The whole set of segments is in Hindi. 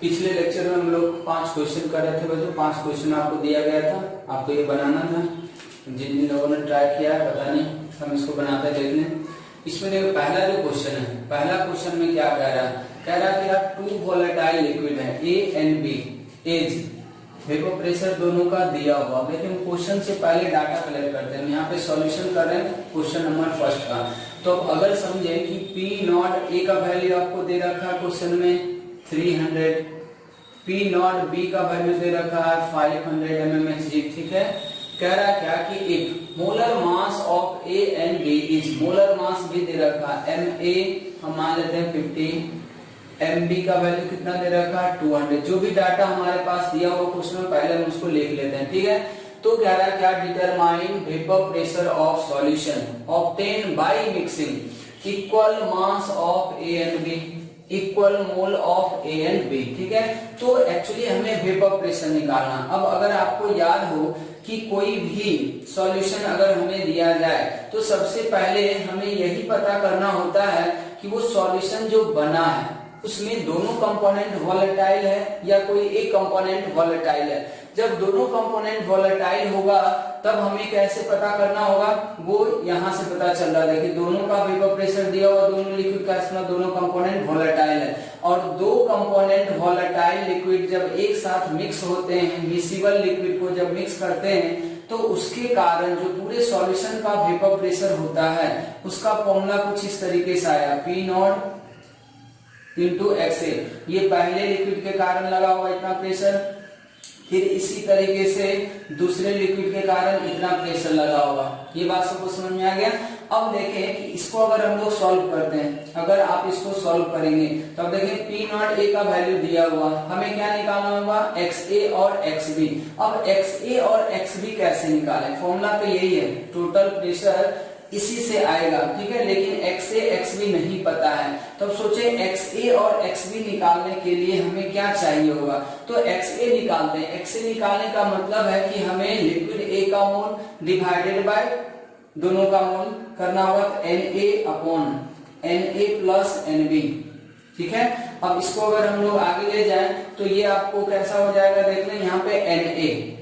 पिछले लेक्चर में हम लोग 5 क्वेश्चन कर रहे थे बच्चों। 5 क्वेश्चन आपको दिया गया था, आपको ये बनाना था। जिन जिन लोगों ने ट्राई किया है पता नहीं, हम इसको बनाते देख लें। इसमें देखो पहला जो क्वेश्चन है, पहला क्वेश्चन में क्या कह रहा है, कह रहा है कि यार 2 वोलेटाइल लिक्विड है A and B, as vapour pressure दोनों का दिया हुआ। लेकिन क्वेश्चन से पहले डाटा कलेक्ट करते हैं। यहाँ पे सॉल्यूशन कर रहे हैं क्वेश्चन नंबर फर्स्ट का। तो अगर समझे कि पी नॉट ए का वैल्यू आपको दे रखा है क्वेश्चन में 300, पी नॉट बी का वैल्यू दे रखा है 500 mmHg, ठीक है। कह रहा है क्या कि एक molar mass of A and B is, molar mass भी दे रखा है Ma हम मान लेते हैं 50, Mb का वैल्यू कितना दे रखा है 200। जो भी डाटा हमारे पास दिया हुआ क्वेश्चन में पहले हम उसको लिख लेते हैं, ठीक है। तो कह रहा है क्या, determine vapour pressure of solution obtain by mixing equal mass of A and B, equal mole of A and B, ठीक है। तो एक्चुअली हमें वेपर प्रेशर निकालना। अब अगर आपको याद हो कि कोई भी सॉल्यूशन अगर हमें दिया जाए तो सबसे पहले हमें यही पता करना होता है कि वो सॉल्यूशन जो बना है उसमें दोनों कंपोनेंट वोलेटाइल है या कोई एक कंपोनेंट वोलेटाइल है। जब दोनों कंपोनेंट वोलेटाइल होगा तब हमें कैसे पता करना होगा, वो यहाँ से पता चल रहा है। देखिए दोनों का वेपर प्रेशर दिया हुआ, दोनों लिक्विड का, इसमें दोनों कंपोनेंट वोलेटाइल है। और दो कंपोनेंट वोलेटाइल लिक्विड जब एक साथ मिक्स होते हैं, मिसिबल लिक्विड को जब मिक्स करते हैं तो उसके कारण जो पूरे सॉल्यूशन का वेपर प्रेशर होता है उसका फॉर्मूला कुछ इस तरीके से आया, पी नॉट इंटू एक्सए। ये पहले लिक्विड के कारण लगा हुआ इतना प्रेशर, फिर इसी तरीके से दूसरे लिक्विड के कारण इतना प्रेशर लगा हुआ। ये बात सबको समझ में आ गया। अब देखें कि इसको अगर हम लोग सॉल्व करते हैं, अगर आप इसको सॉल्व करेंगे तो अब देखें पी नॉट ए का वैल्यू दिया हुआ, हमें क्या निकालना होगा, एक्स ए और एक्स बी। अब एक्स ए और एक्स बी कैसे निकालें, फॉर्मूला तो यही है, टोटल प्रेशर इसी से आएगा, ठीक है। लेकिन एक्स ए एक्स बी नहीं पता है, तब सोचे एक्स ए और एक्स बी निकालने के लिए हमें क्या चाहिए होगा। तो एक्स ए निकालते हैं। एक्स ए निकालने का मतलब है कि हमें लिक्विड ए का मोल डिवाइडेड बाय दोनों का मोल करना होगा, Na upon Na plus Nb, ठीक है। अब इसको अगर हम लोग आगे ले जाएं तो ये आपको कैसा हो जाएगा, देख लें यहाँ पे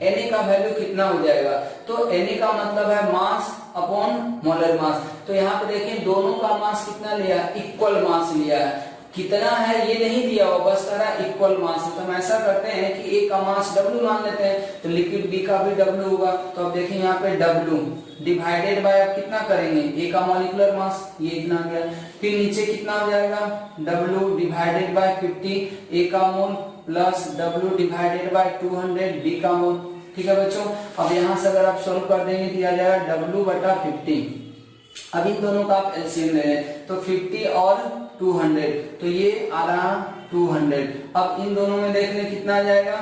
Na का वैल्यू कितना हो जाएगा। तो Na का मतलब है मास अपॉन मोलर मास। तो यहाँ पे देखें दोनों का मास कितना लिया, इक्वल मास लिया है। कितना है ये नहीं दिया हुआ, बस कह रहा इक्वल मास है। तो हम ऐसा करते हैं कि ए का मास W मान लेते हैं, तो लिक्विड बी का भी W होगा। तो अब देखें यहाँ पे W डिवाइडेड बाय अब कितना करेंगे, ए का मॉलिक्यूलर मास ये इतना गया, फिर नीचे कितना हो जाएगा W डिवाइडेड बाय 50 ए का mole plus W divided by 200 B का मोल, ठीक है बच्चों। अब यहाँ से अगर आप सॉल्व कर देंगे तो आ जाएगा W बटा 50। अब इन दोनों का आप एलसीएम ले लें तो 50 और 200, तो ये आ रहा 200। अब इन दोनों में देख लें कितना आ जाएगा,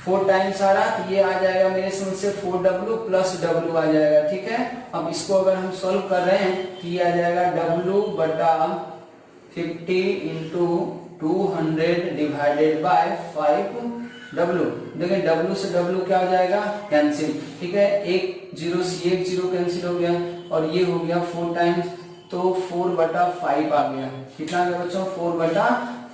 4 टाइम्स आ रहा, तो ये आ जाएगा मेरे समझ से 4W प्लस W आ जाएगा, ठीक है। अब इसको अगर हम सॉल्व कर रहे हैं तो ये आ जाएगा W बटा 50 इंटू 200 डिवाइडेड बाय 5W। देखिए W से W क्या हो जाएगा, कैंसिल, ठीक है। एक जीरो से एक जीरो कैंसिल हो गया और ये हो गया 4 टाइम्स, तो 4 बटा 5 आ गया। कितना आ गया बच्चों, 4 बटा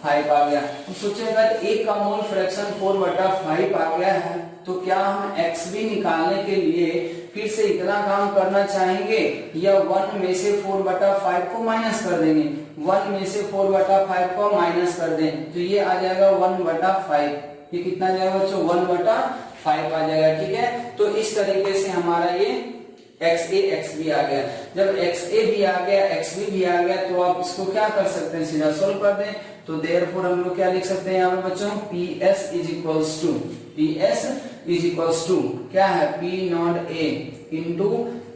5 आ गया। तो सोचिएगा एक का मोल फ्रैक्शन 4 बटा 5 आ गया है, तो क्या हम XB निकालने के लिए फिर से इतना काम करना चाहेंगे या 1 में से 4 बटा 5 को माइनस कर देंगे। 1 में से 4 बटा 5 को माइनस कर दें तो ये आ जाएगा 1 बटा 5। ये कितना आ जाएगा बच्चों, 1 बटा 5 आ जाएगा, ठीक है। तो इस तरीके से हमारा ये XA XB आ गया। जब XA भी आ गया, XB भी आ गया, तो आप इसको क्या कर सकते हैं, सीधा सोल्व कर दें। तो देयरफॉर हम लोग क्या लिख सकते हैं यहाँ पे बच्चों, PS इज इक्वल्स टू क्या है, P not A into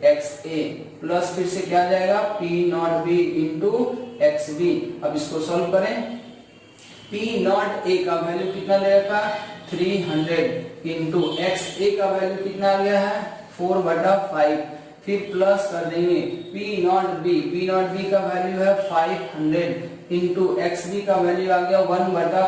XA plus फिर से क्या जाएगा, P not B into XB। अब इसको सोल्व करें, P नॉट A का वैल्यू कितना ले रखा, 300 इंटू XA का वैल्यू कितना आ गया है 4 बटा 5, फिर प्लस कर देंगे P नॉट B का वैल्यू है 500 इंटू XB का वैल्यू आ गया 1 बटा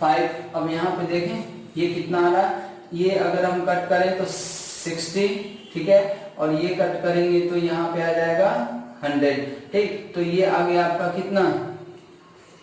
5। अब यहाँ पे देखें ये कितना आ रहा, ये अगर हम कट करें तो 60, ठीक है, और ये कट करेंगे तो यहाँ पे आ जाएगा 100, ठीक। तो ये आ गया आपका कितना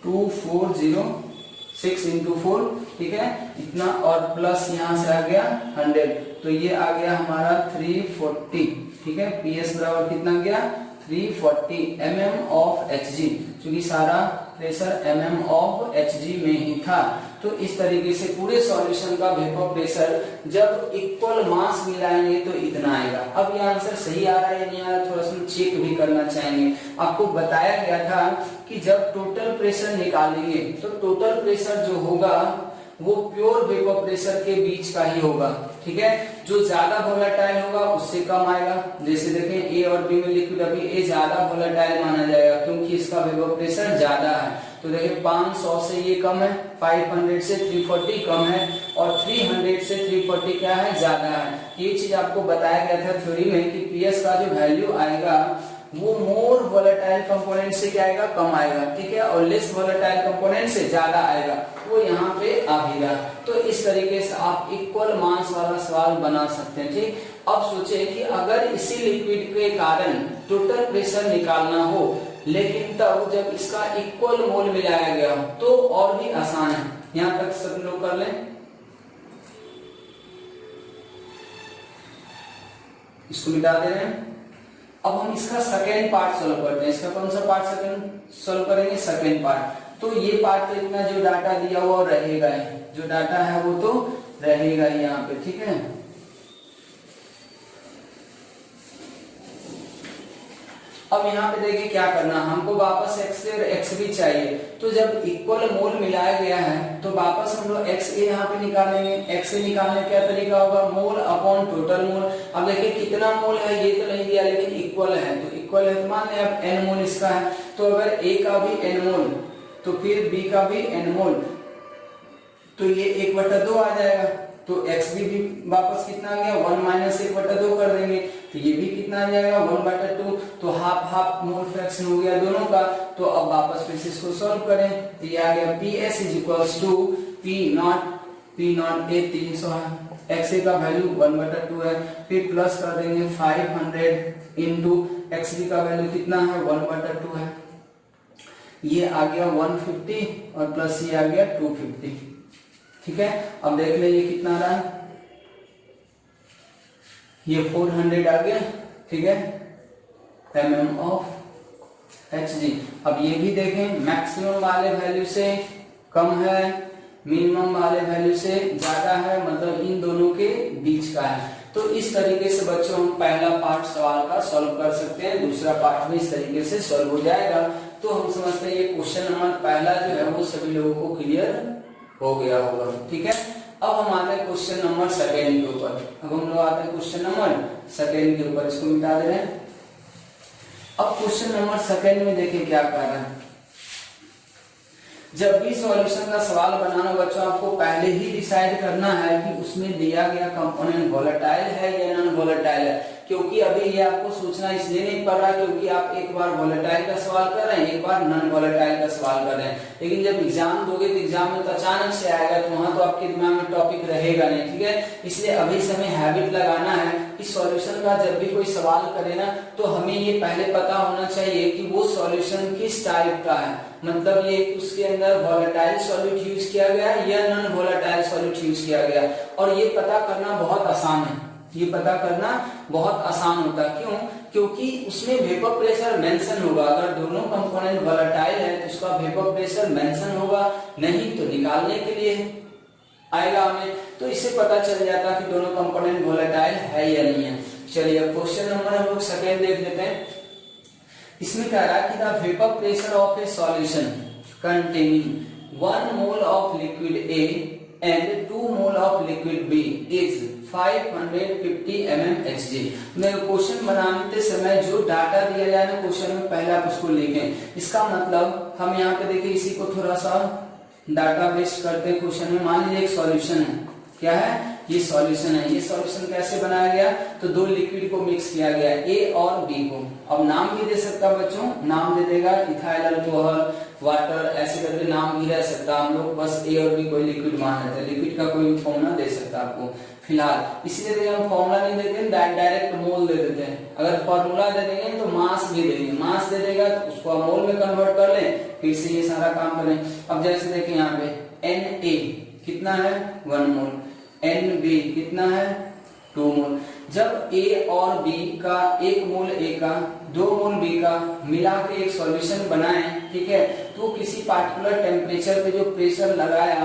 2406 इंटू 4, ठीक है इतना, और प्लस यहाँ से आ गया 100, तो ये आ गया हमारा 340, ठीक है। PS बराबर कितना गया 340 mm ऑफ Hg, क्योंकि सारा प्रेशर mm ऑफ Hg में ही था। तो इस तरीके से पूरे सॉल्यूशन का वेपर प्रेशर जब इक्वल मास मिलाएंगे तो इतना आएगा। अब ये आंसर सही आ रहा है या नहीं आ रहा, थोड़ा सा चेक भी करना चाहेंगे। आपको बताया गया था कि जब टोटल प्रेशर निकालेंगे तो टोटल प्रेशर जो होगा वो प्योर वेपर प्रेशर के बीच का ही होगा, ठीक है। जो ज्यादा वोलेटाइल होगा उससे कम आएगा। जैसे देखें ए और बी में लिक्विड, अभी ए ज्यादा वोलेटाइल माना जाएगा क्योंकि इसका वेपर प्रेशर ज्यादा है। तो देखिए 500 से ये कम है, 500 से 340 कम है, और 300 से 340 क्या है ज्यादा है। ये चीज आपको बताया गया था थ्योरी में कि पीएस का जो वैल्यू आएगा वो मोर वोलेटाइल कंपोनेंट से क्या आएगा कम आएगा, ठीक है, और लेस वोलेटाइल कंपोनेंट से ज्यादा आएगा। वो यहाँ पे आ भी रहा। तो इस तरीके से आप इक्वल मास वाला सवाल बना सकते हैं, ठीक। अब सोचे कि अगर इसी लिक्विड के कारण टोटल प्रेशर निकालना हो, लेकिन तब जब इसका इक्वल मोल मिलाया गया हो तो और भी आसान है। यहाँ तक सब लोग कर लें। इसको मिटा दे रहे हैं। अब हम इसका सेकेंड पार्ट सोल्व करते हैं। इसका कौन सा पार्ट सेकेंड सोल्व करेंगे, सेकेंड पार्ट। तो ये पार्ट तो इतना जो डाटा दिया हुआ रहेगा, जो डाटा है वो तो रहेगा यहाँ पे, ठीक है। अब यहाँ पे देखिए क्या करना, हमको वापस x और x भी चाहिए। तो जब इक्वल मोल मिलाया गया है तो वापस हम लोग x a यहाँ पे निकालेंगे। x a निकालने का क्या तरीका होगा, मोल अपॉन टोटल मोल। अब देखिए कितना मोल है ये तो नहीं दिया, लेकिन इक्वल है, तो इक्वल है तो मान लें अब n मोल इसका है। तो अगर a का भी n मोल तो फिर b का भी n मोल, तो ये 1/2 आ जाएगा। तो x भी वापस कितना आ गया 1 माइनस 1/2 कर देंगे, तो ये भी कितना आ जाएगा 1/2। तो हाफ हाफ मोल फ्रैक्शन हो गया दोनों का। तो अब वापस फिर से इसको सॉल्व करें, तो ये आ गया PS equals to P0 A 300 है, XA का वैल्यू 1/2 है, फिर प्लस कर देंगे 500 इंटू XB का वैल्यू कितना है 1/2 है। ये आ गया 150 और प्लस ये आ गया 250, ठीक है। अब देख ले ये कितना आ रहा है, ये 400 आ गया, ठीक है, mm ऑफ Hg। अब ये भी देखें मैक्सिमम वाले वैल्यू से कम है, मिनिमम वाले वैल्यू से ज्यादा है, मतलब इन दोनों के बीच का है। तो इस तरीके से बच्चों हम पहला पार्ट सवाल का सॉल्व कर सकते हैं, दूसरा पार्ट भी इस तरीके से सॉल्व हो जाएगा। तो हम समझते हैं ये क्वेश्चन नंबर पहला जो है वो सभी लोगों को क्लियर हो गया होगा, ठीक है। अब हम आते हैं क्वेश्चन नंबर सेकेंड के ऊपर। अब हम लोग आते हैं क्वेश्चन नंबर सेकेंड के ऊपर, इसको मिटा दे रहे हैं। अब क्वेश्चन नंबर सेकेंड में देखिए क्या कर रहे हैं। जब भी सॉल्यूशन का सवाल बनाना बच्चों आपको पहले ही डिसाइड करना है कि उसमें दिया गया कंपोनेंट वोलेटाइल है या नॉन वोलेटाइल है। क्योंकि अभी ये आपको सोचना इसलिए नहीं पड़ रहा क्योंकि आप एक बार वोलेटाइल का सवाल कर रहे हैं, एक बार नॉन वोलेटाइल का सवाल कर रहे हैं, लेकिन जब एग्जाम दोगे तो एग्जाम में तो अचानक से आएगा, तो वहां तो आपके दिमाग में टॉपिक रहेगा नहीं, ठीक है। इसलिए अभी से हमें हैबिट लगाना है कि सॉल्यूशन का जब भी कोई सवाल करे ना तो हमें ये पहले पता होना चाहिए कि वो सॉल्यूशन किस टाइप का है, मतलब ये उसके अंदर वोलेटाइल सॉल्यूट यूज किया गया या नॉन वोलेटाइल सॉल्यूट यूज किया गया। और ये पता करना बहुत आसान है, ये पता करना बहुत आसान होता है। क्यों? क्योंकि उसमें वेपर प्रेशर मेंशन होगा। अगर दोनों कंपोनेंट वोलेटाइल है तो उसका वेपर प्रेशर मेंशन होगा, नहीं तो निकालने के लिए आएगा हमें, तो इससे पता चल जाता है कि दोनों कंपोनेंट वोलेटाइल है या नहीं है। चलिए क्वेश्चन नंबर हम लोग सेकेंड देख लेते हैं। इसमें कह रहा है कि the vapour pressure of A solution containing 1 mole of liquid A and 2 mole of liquid B is 550 mm Hg। मैं क्वेश्चन बनाते समय जो डाटा दिया जाए ना क्वेश्चन में पहले आप उसको लिखें। इसका मतलब हम यहाँ पे देखिए इसी को थोड़ा सा डाटा बेस्ड करते हैं क्वेश्चन में। मान लीजिए एक सॉल्यूशन है, क्या है, ये सॉल्यूशन है। ये सॉल्यूशन कैसे बनाया गया, तो दो लिक्विड को मिक्स किया गया, ए और बी को। अब नाम भी दे सकता बच्चों, नाम दे देगा इथाइल अल्कोहल, वाटर, ऐसे करके नाम भी रह सकता। हम लोग बस ए और बी कोई लिक्विड मान लेते हैं, लिक्विड का कोई फॉर्मूला दे सकता आपको फिलहाल। इसलिए हम फॉर्मूला नहीं देते, डायरेक्ट मोल दे देते हैं। अगर फॉर्मूला दे देंगे तो मास भी देंगे, मास दे देगा तो उसको आप मोल में कन्वर्ट कर लें, फिर से ये सारा काम करें। अब जैसे देखें यहाँ पे Na कितना है 1 मोल, Nb कितना है 2 मोल। जब A और B का 1 मोल A का 2 मोल B का मिला के एक सॉल्यूशन बनाएं, ठीक है, तो किसी पार्टिकुलर टेम्परेचर पे जो प्रेशर लगाया,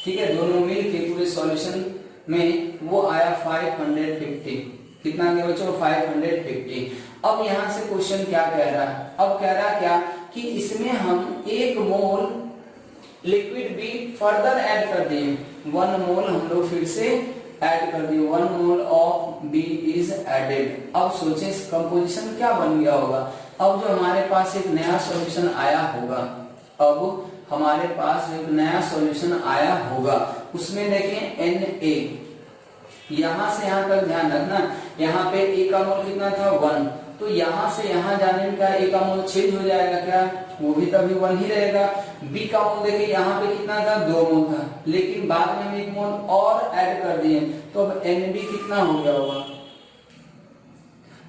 ठीक है, दोनों मिल के पूरे सॉल्यूशन में वो आया 550। कितना आ गया बच्चों 550। अब यहाँ से क्वेश्चन क्या कह रहा है, अब कह रहा क्या कि इसमें हम 1 मोल लिक्विड बी फर्दर ऐड कर दिए, 1 मोल हम लोग फिर से ऐड कर दिए, 1 mole of B is added. अब सोचें इस कंपोजिशन क्या बन गया होगा। अब जो हमारे पास एक नया सॉल्यूशन आया होगा, अब हमारे पास एक नया सॉल्यूशन आया होगा, उसमें देखें Na, यहां से यहां तक ध्यान रखना, यहाँ पे ए का मोल कितना था 1, तो यहाँ से यहाँ जाने में क्या ए का मोल चेंज हो जाएगा, क्या वो भी तभी 1 ही रहेगा। बी का मोल देखिए यहाँ पे कितना था 2 मोल था, लेकिन बाद में हम 1 मोल और ऐड कर दिए, तो अब Nb कितना हो गया होगा,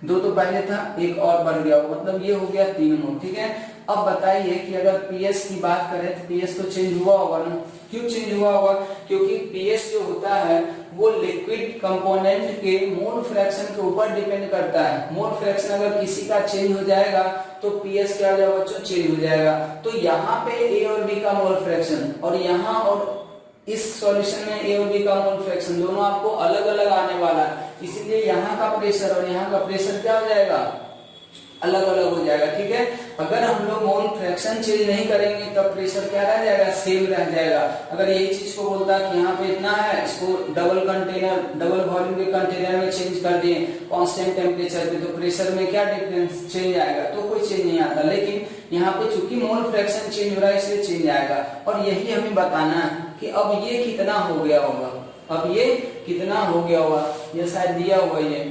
2 तो पहले था, 1 और बढ़ गया, मतलब ये हो गया 3 मोल। ठीक है, अब बताइए कि अगर पीएस की बात करें तो पीएस तो चेंज हुआ होगा ना, क्यों चेंज हुआ होगा, क्योंकि पीएस जो होता है वो लिक्विड कंपोनेंट के मोल फ्रैक्शन के ऊपर डिपेंड करता है। मोल फ्रैक्शन अगर किसी का चेंज हो जाएगा तो पीएस क्या हो जाएगा बच्चों, चेंज हो जाएगा। तो यहाँ पे ए और बी का मोल फ्रैक्शन और यहाँ और इस सॉल्यूशन में ए और बी का मोल फ्रैक्शन दोनों आपको अलग अलग आने वाला है, इसीलिए यहाँ का प्रेशर और यहाँ का प्रेशर क्या हो जाएगा, अलग अलग हो जाएगा। ठीक है, अगर हम लोग मोल फ्रैक्शन चेंज नहीं करेंगे तब प्रेशर क्या रह जाएगा, सेम रह जाएगा। अगर यही चीज को बोलता है कि यहाँ पे इतना है, इसको डबल कंटेनर, डबल वॉल्यूम के कंटेनर में चेंज कर दिए कांस्टेंट टेम्परेचर पे, तो प्रेशर में क्या डिफरेंस, चेंज आएगा, तो कोई चेंज नहीं आता। लेकिन यहाँ पे चूंकि मोल फ्रैक्शन चेंज हो रहा है इसलिए चेंज आएगा। और यही हमें बताना है कि अब ये कितना हो गया होगा, अब ये कितना हो गया होगा, ये शायद दिया हुआ ये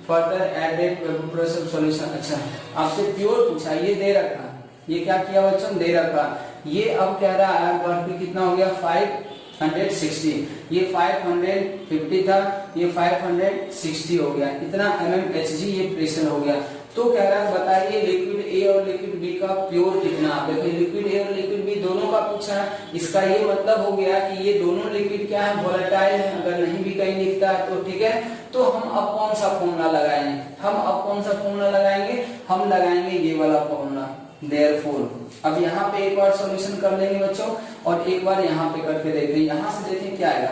फर्दर एडेड प्रोसेस सॉल्यूशन। अच्छा, आपसे प्योर पूछा, ये दे रखा, ये क्या किया बच्चों, दे रखा। ये अब कह रहा है वर्क कितना हो गया 560, ये 550 था, ये 560 हो गया, इतना mmHg ये प्रेशर हो गया। तो कह रहा है बताइए लिक्विड ए और लिक्विड बी का प्योर कितना। देखिए लिक्विड ए और लिक्विड बी दोनों का पूछा है, इसका ये मतलब हो गया कि ये दोनों लिक्विड क्या है, वोलेटाइल है। अगर नहीं भी कहीं लिखता है तो ठीक है, तो हम अब कौन सा फॉर्मूला लगाएंगे, हम अब कौन सा फॉर्मूला लगाएंगे, हम लगाएंगे ये वाला फॉर्मूला। देयरफॉर अब यहाँ पे एक बार सॉल्यूशन कर लेंगे बच्चों और एक बार यहाँ पे करके देख लेंगे। यहाँ से देखिए क्या आएगा,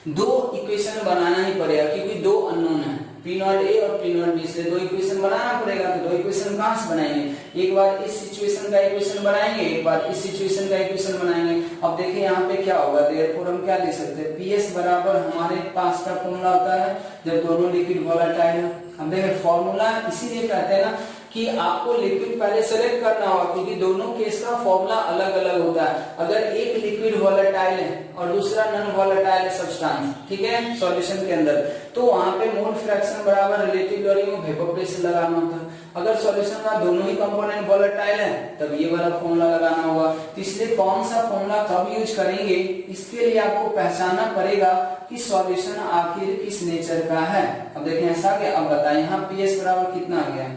दो इक्वेशन बनाना ही पड़ेगा क्योंकि दो अननोन है, P0A और P0B, से दो इक्वेशन बनाना पड़ेगा। तो दो इक्वेशन कहां से बनाएंगे, एक बार इस सिचुएशन का इक्वेशन बनाएंगे, एक बार इस सिचुएशन का इक्वेशन बनाएंगे। अब देखिए यहाँ पे क्या होगा, देयरफॉर हम क्या लिख सकते हैं, PS बराबर हमारे पास का फॉर्मूला होता है जब दोनों लिक्विड वोलेटाइल है। हम देखें फॉर्मूला इसीलिए कहते हैं ना कि आपको लिक्विड पहले सेलेक्ट करना होगा क्योंकि दोनों केस का फॉर्मूला अलग अलग होता है। अगर एक लिक्विड वोलेटाइल है और दूसरा नॉन वोलेटाइल सब्सटेंस, ठीक है, सॉल्यूशन के अंदर, तो वहां पे मोल फ्रैक्शन बराबर relative volume of vapour pressure लगाना होता है। अगर सॉल्यूशन का दोनों ही कंपोनेंट वोलेटाइल है तब ये वाला फॉर्मूला लगाना होगा। तो इसलिए कौन सा फॉर्मूला कब यूज करेंगे, इसके लिए आपको पहचानना पड़ेगा कि सॉल्यूशन आखिर किस नेचर का है। अब देखें ऐसा क्या, अब बताएं यहाँ PS बराबर कितना आ गया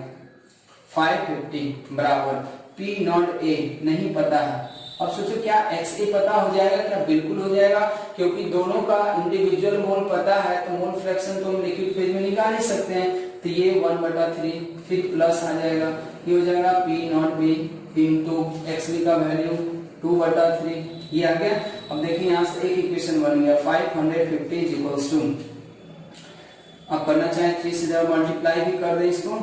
550 बराबर P0A नहीं पता है। अब सोचो क्या XA पता हो जाएगा क्या, बिल्कुल हो जाएगा क्योंकि दोनों का इंडिविजुअल मोल पता है तो मोल फ्रैक्शन तो हम लिक्विड फेज में निकाल ही सकते हैं। तो ये 1/3 फिर प्लस आ जाएगा, ये हो जाएगा P0B इंटू XB का वैल्यू 2/3, ये आ गया। अब देखिए यहाँ से एक इक्वेशन बन गया 550 इक्वल्स टू, अब करना चाहे 3 से जब मल्टीप्लाई भी कर दे इसको,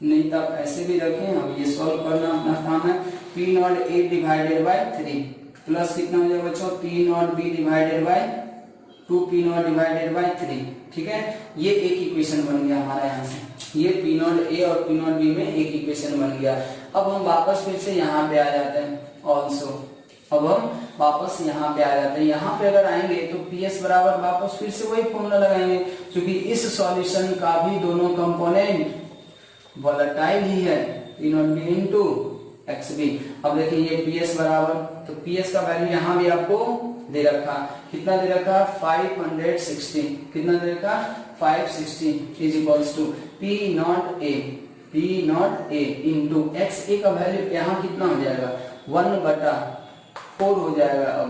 नहीं तब ऐसे भी रखें। अब ये सॉल्व करना अपना काम है। P0A डिवाइडेड बाय 3 प्लस कितना हो जाएगा बच्चों, P0B divided by 2 P0 divided by 3। ठीक है, ये एक इक्वेशन बन गया हमारा यहाँ से, ये P0A और P0B में एक इक्वेशन बन गया। अब हम वापस फिर से यहाँ पे आ जाते हैं ऑल्सो, अब हम वापस यहाँ पे आ जाते हैं। यहाँ पे अगर आएंगे तो PS बराबर वापस फिर से वही फॉर्मूला लगाएंगे, क्योंकि इस सॉल्यूशन का भी दोनों कंपोनेंट वोलेटाइल ही है, P not be into XB। अब देखिए ये PS बराबर, तो PS का वैल्यू यहाँ भी आपको दे रखा, कितना दे रखा 560, कितना दे रखा 560 is equals to P not A into XA का वैल्यू यहाँ कितना हो जाएगा 1/4 हो जाएगा। अब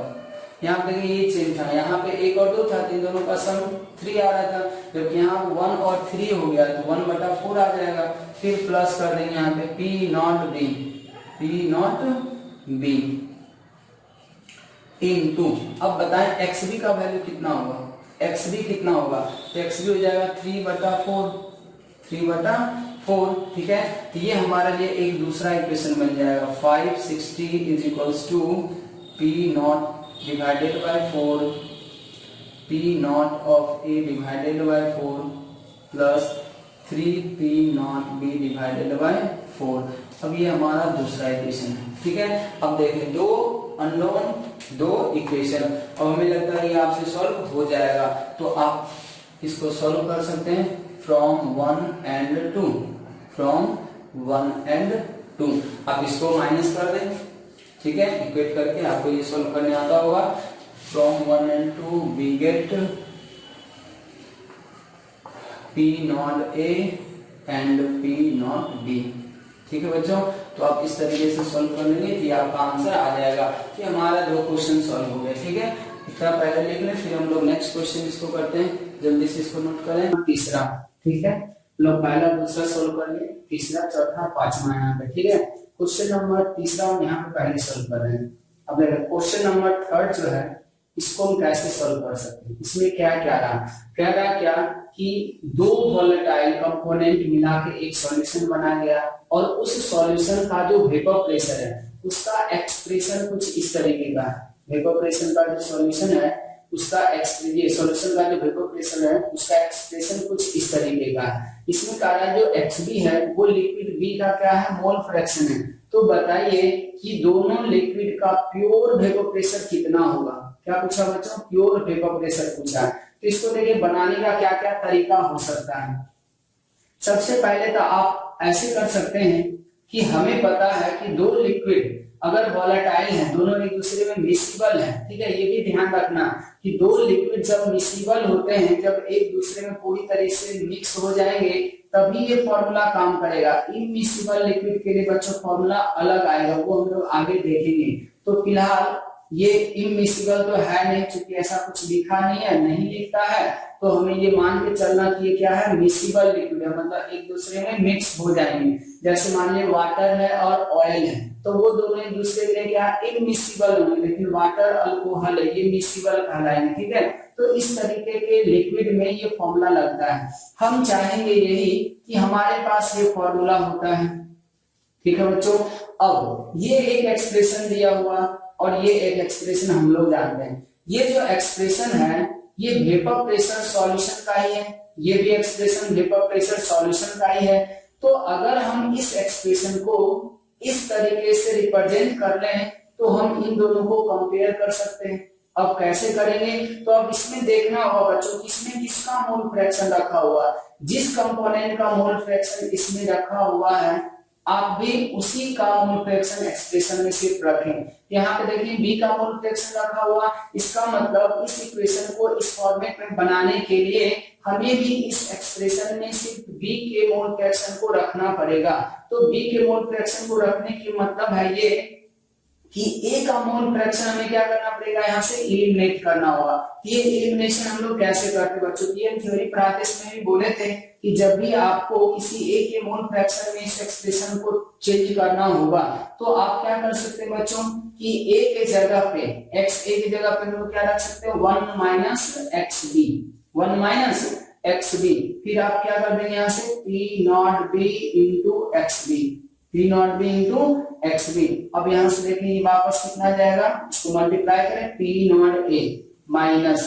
यहाँ पे देखिए ये चेंज था, यहाँ पे 1 और 2 था, इन दोनों का सम 3 आ रहा था, जबकि यहाँ 1 और 3 हो गया तो 1/4 आ जाएगा। फिर प्लस कर देंगे यहाँ पे P नॉट B इंटू, अब बताएं XB का वैल्यू कितना होगा, XB कितना होगा, तो XB हो जाएगा 3/4, ठीक है। तो ये हमारे लिए एक दूसरा इक्वेशन बन जाएगा 560 is equals to P not divided by 4, P not of A divided by 4 plus 3P not B divided by 4। अब ये हमारा दूसरा इक्वेशन है, ठीक है। अब देखें दो अननोन, दो इक्वेशन, अब हमें लगता है ये आपसे सॉल्व हो जाएगा, तो आप इसको सॉल्व कर सकते हैं फ्रॉम 1 एंड 2। आप इसको माइनस कर दें, ठीक है, इक्वेट करके आपको ये सॉल्व करने आता होगा। From 1 and 2 we get P not A and P not B, ठीक है बच्चों। तो आप इस तरीके से सॉल्व कर लेंगे कि आपका आंसर आ जाएगा कि हमारा 2 क्वेश्चन सॉल्व हो गए, ठीक है। इतना पहले लिख लें, फिर हम लोग नेक्स्ट क्वेश्चन इसको करते हैं, जल्दी से इसको नोट करें। तीसरा, ठीक है, लोग पहला दूसरा सॉल्व कर लिए, तीसरा चौथा पांचवा यहाँ पे, ठीक है। क्वेश्चन नंबर तीसरा हम यहाँ पे पहले सॉल्व कर रहे हैं। अब देखो क्वेश्चन नंबर 3 जो है इसको हम कैसे सॉल्व कर सकते हैं। इसमें क्या रहा कि 2 वोलेटाइल कंपोनेंट मिला के एक सॉल्यूशन बनाया गया, और उस सॉल्यूशन का जो वेपर प्रेशर है उसका एक्सप्रेशन कुछ इस तरीके का है। वेपर प्रेशर का जो सॉल्यूशन है उसका सॉल्यूशन का जो वेपर प्रेशर है उसका एक्सप्रेशन कुछ इस तरीके का है। इसमें कहा है जो XB है वो लिक्विड B का क्या है, मोल फ्रैक्शन है। तो बताइए कि दोनों लिक्विड का प्योर वेपर प्रेशर कितना होगा। क्या पूछा बच्चों, प्योर वेपर प्रेशर पूछा। तो इसको देखिए बनाने का क्या क्या तरीका हो सकता है। सबसे पहले तो आप ऐसे कर सकते हैं कि हमें पता है कि 2 लिक्विड अगर वोलेटाइल हैं, दोनों एक दूसरे में मिसिबल हैं, ठीक है। ये भी ध्यान रखना कि 2 लिक्विड जब मिसिबल होते हैं, जब एक दूसरे में पूरी तरह से मिक्स हो जाएंगे तभी ये फॉर्मूला काम करेगा। इमिसिबल लिक्विड के लिए बच्चों फॉर्मूला अलग आएगा, वो हम लोग आगे देखेंगे। तो फिलहाल ये इमिसिबल तो है नहीं, क्योंकि ऐसा कुछ लिखा नहीं है, नहीं लिखता है, तो हमें ये मान के चलना कि ये क्या है, मिसिबल लिक्विड है, मतलब एक दूसरे में मिक्स हो जाएंगे। जैसे मान लीजिए वाटर है और ऑयल है, तो वो दोनों एक दूसरे के क्या इमिसिबल होंगे, लेकिन वाटर अल्कोहल है ये मिसिबल कहलाएंगे, ठीक है। तो इस तरीके के लिक्विड में ये फॉर्मूला लगता है। हम चाहेंगे यही कि हमारे पास ये फॉर्मूला होता है, ठीक है बच्चों। अब ये एक एक्सप्रेशन दिया हुआ और ये एक एक्सप्रेशन हम लोग जानते हैं। ये जो एक्सप्रेशन है ये वेपर प्रेशर सॉल्यूशन का ही है, ये भी एक्सप्रेशन वेपर प्रेशर सॉल्यूशन का ही है। तो अगर हम इस एक्सप्रेशन को इस तरीके से रिप्रेजेंट कर लें तो हम इन दोनों को कंपेयर कर सकते हैं। अब कैसे करेंगे, तो अब इसमें देखना होगा बच्चों इसमें किसका मोल फ्रैक्शन रखा हुआ, जिस कंपोनेंट का मोल फ्रैक्शन इसमें रखा हुआ है आप भी उसी का मोल फ्रैक्शन एक्सप्रेशन में सिर्फ रखें। यहाँ पे देखिए B का मोल फ्रैक्शन रखा हुआ, इसका मतलब इस इक्वेशन को इस फॉर्मेट में बनाने के लिए हमें भी इस एक्सप्रेशन में सिर्फ B के मोल फ्रैक्शन को रखना पड़ेगा। तो B के मोल फ्रैक्शन को रखने की मतलब है ये कि A का मोल फ्रैक्शन हमें क्या करना पड़ेगा, यहाँ से एलिमिनेट करना होगा। ये एलिमिनेशन हम लोग कैसे करते बच्चों, ये थ्योरी प्रैक्टिस में भी बोले थे कि जब भी आपको किसी A के मोल फ्रैक्शन में इस एक्सप्रेशन को चेंज करना होगा तो आप क्या कर सकते हैं बच्चों कि A के जगह पे XA की जगह पे हम लोग क्या रख सकते हैं 1 XB, फिर आप क्या कर देंगे यहाँ से P not B into XB। अब यहाँ से देखिए वापस कितना जाएगा, इसको मल्टीप्लाई करें P not A minus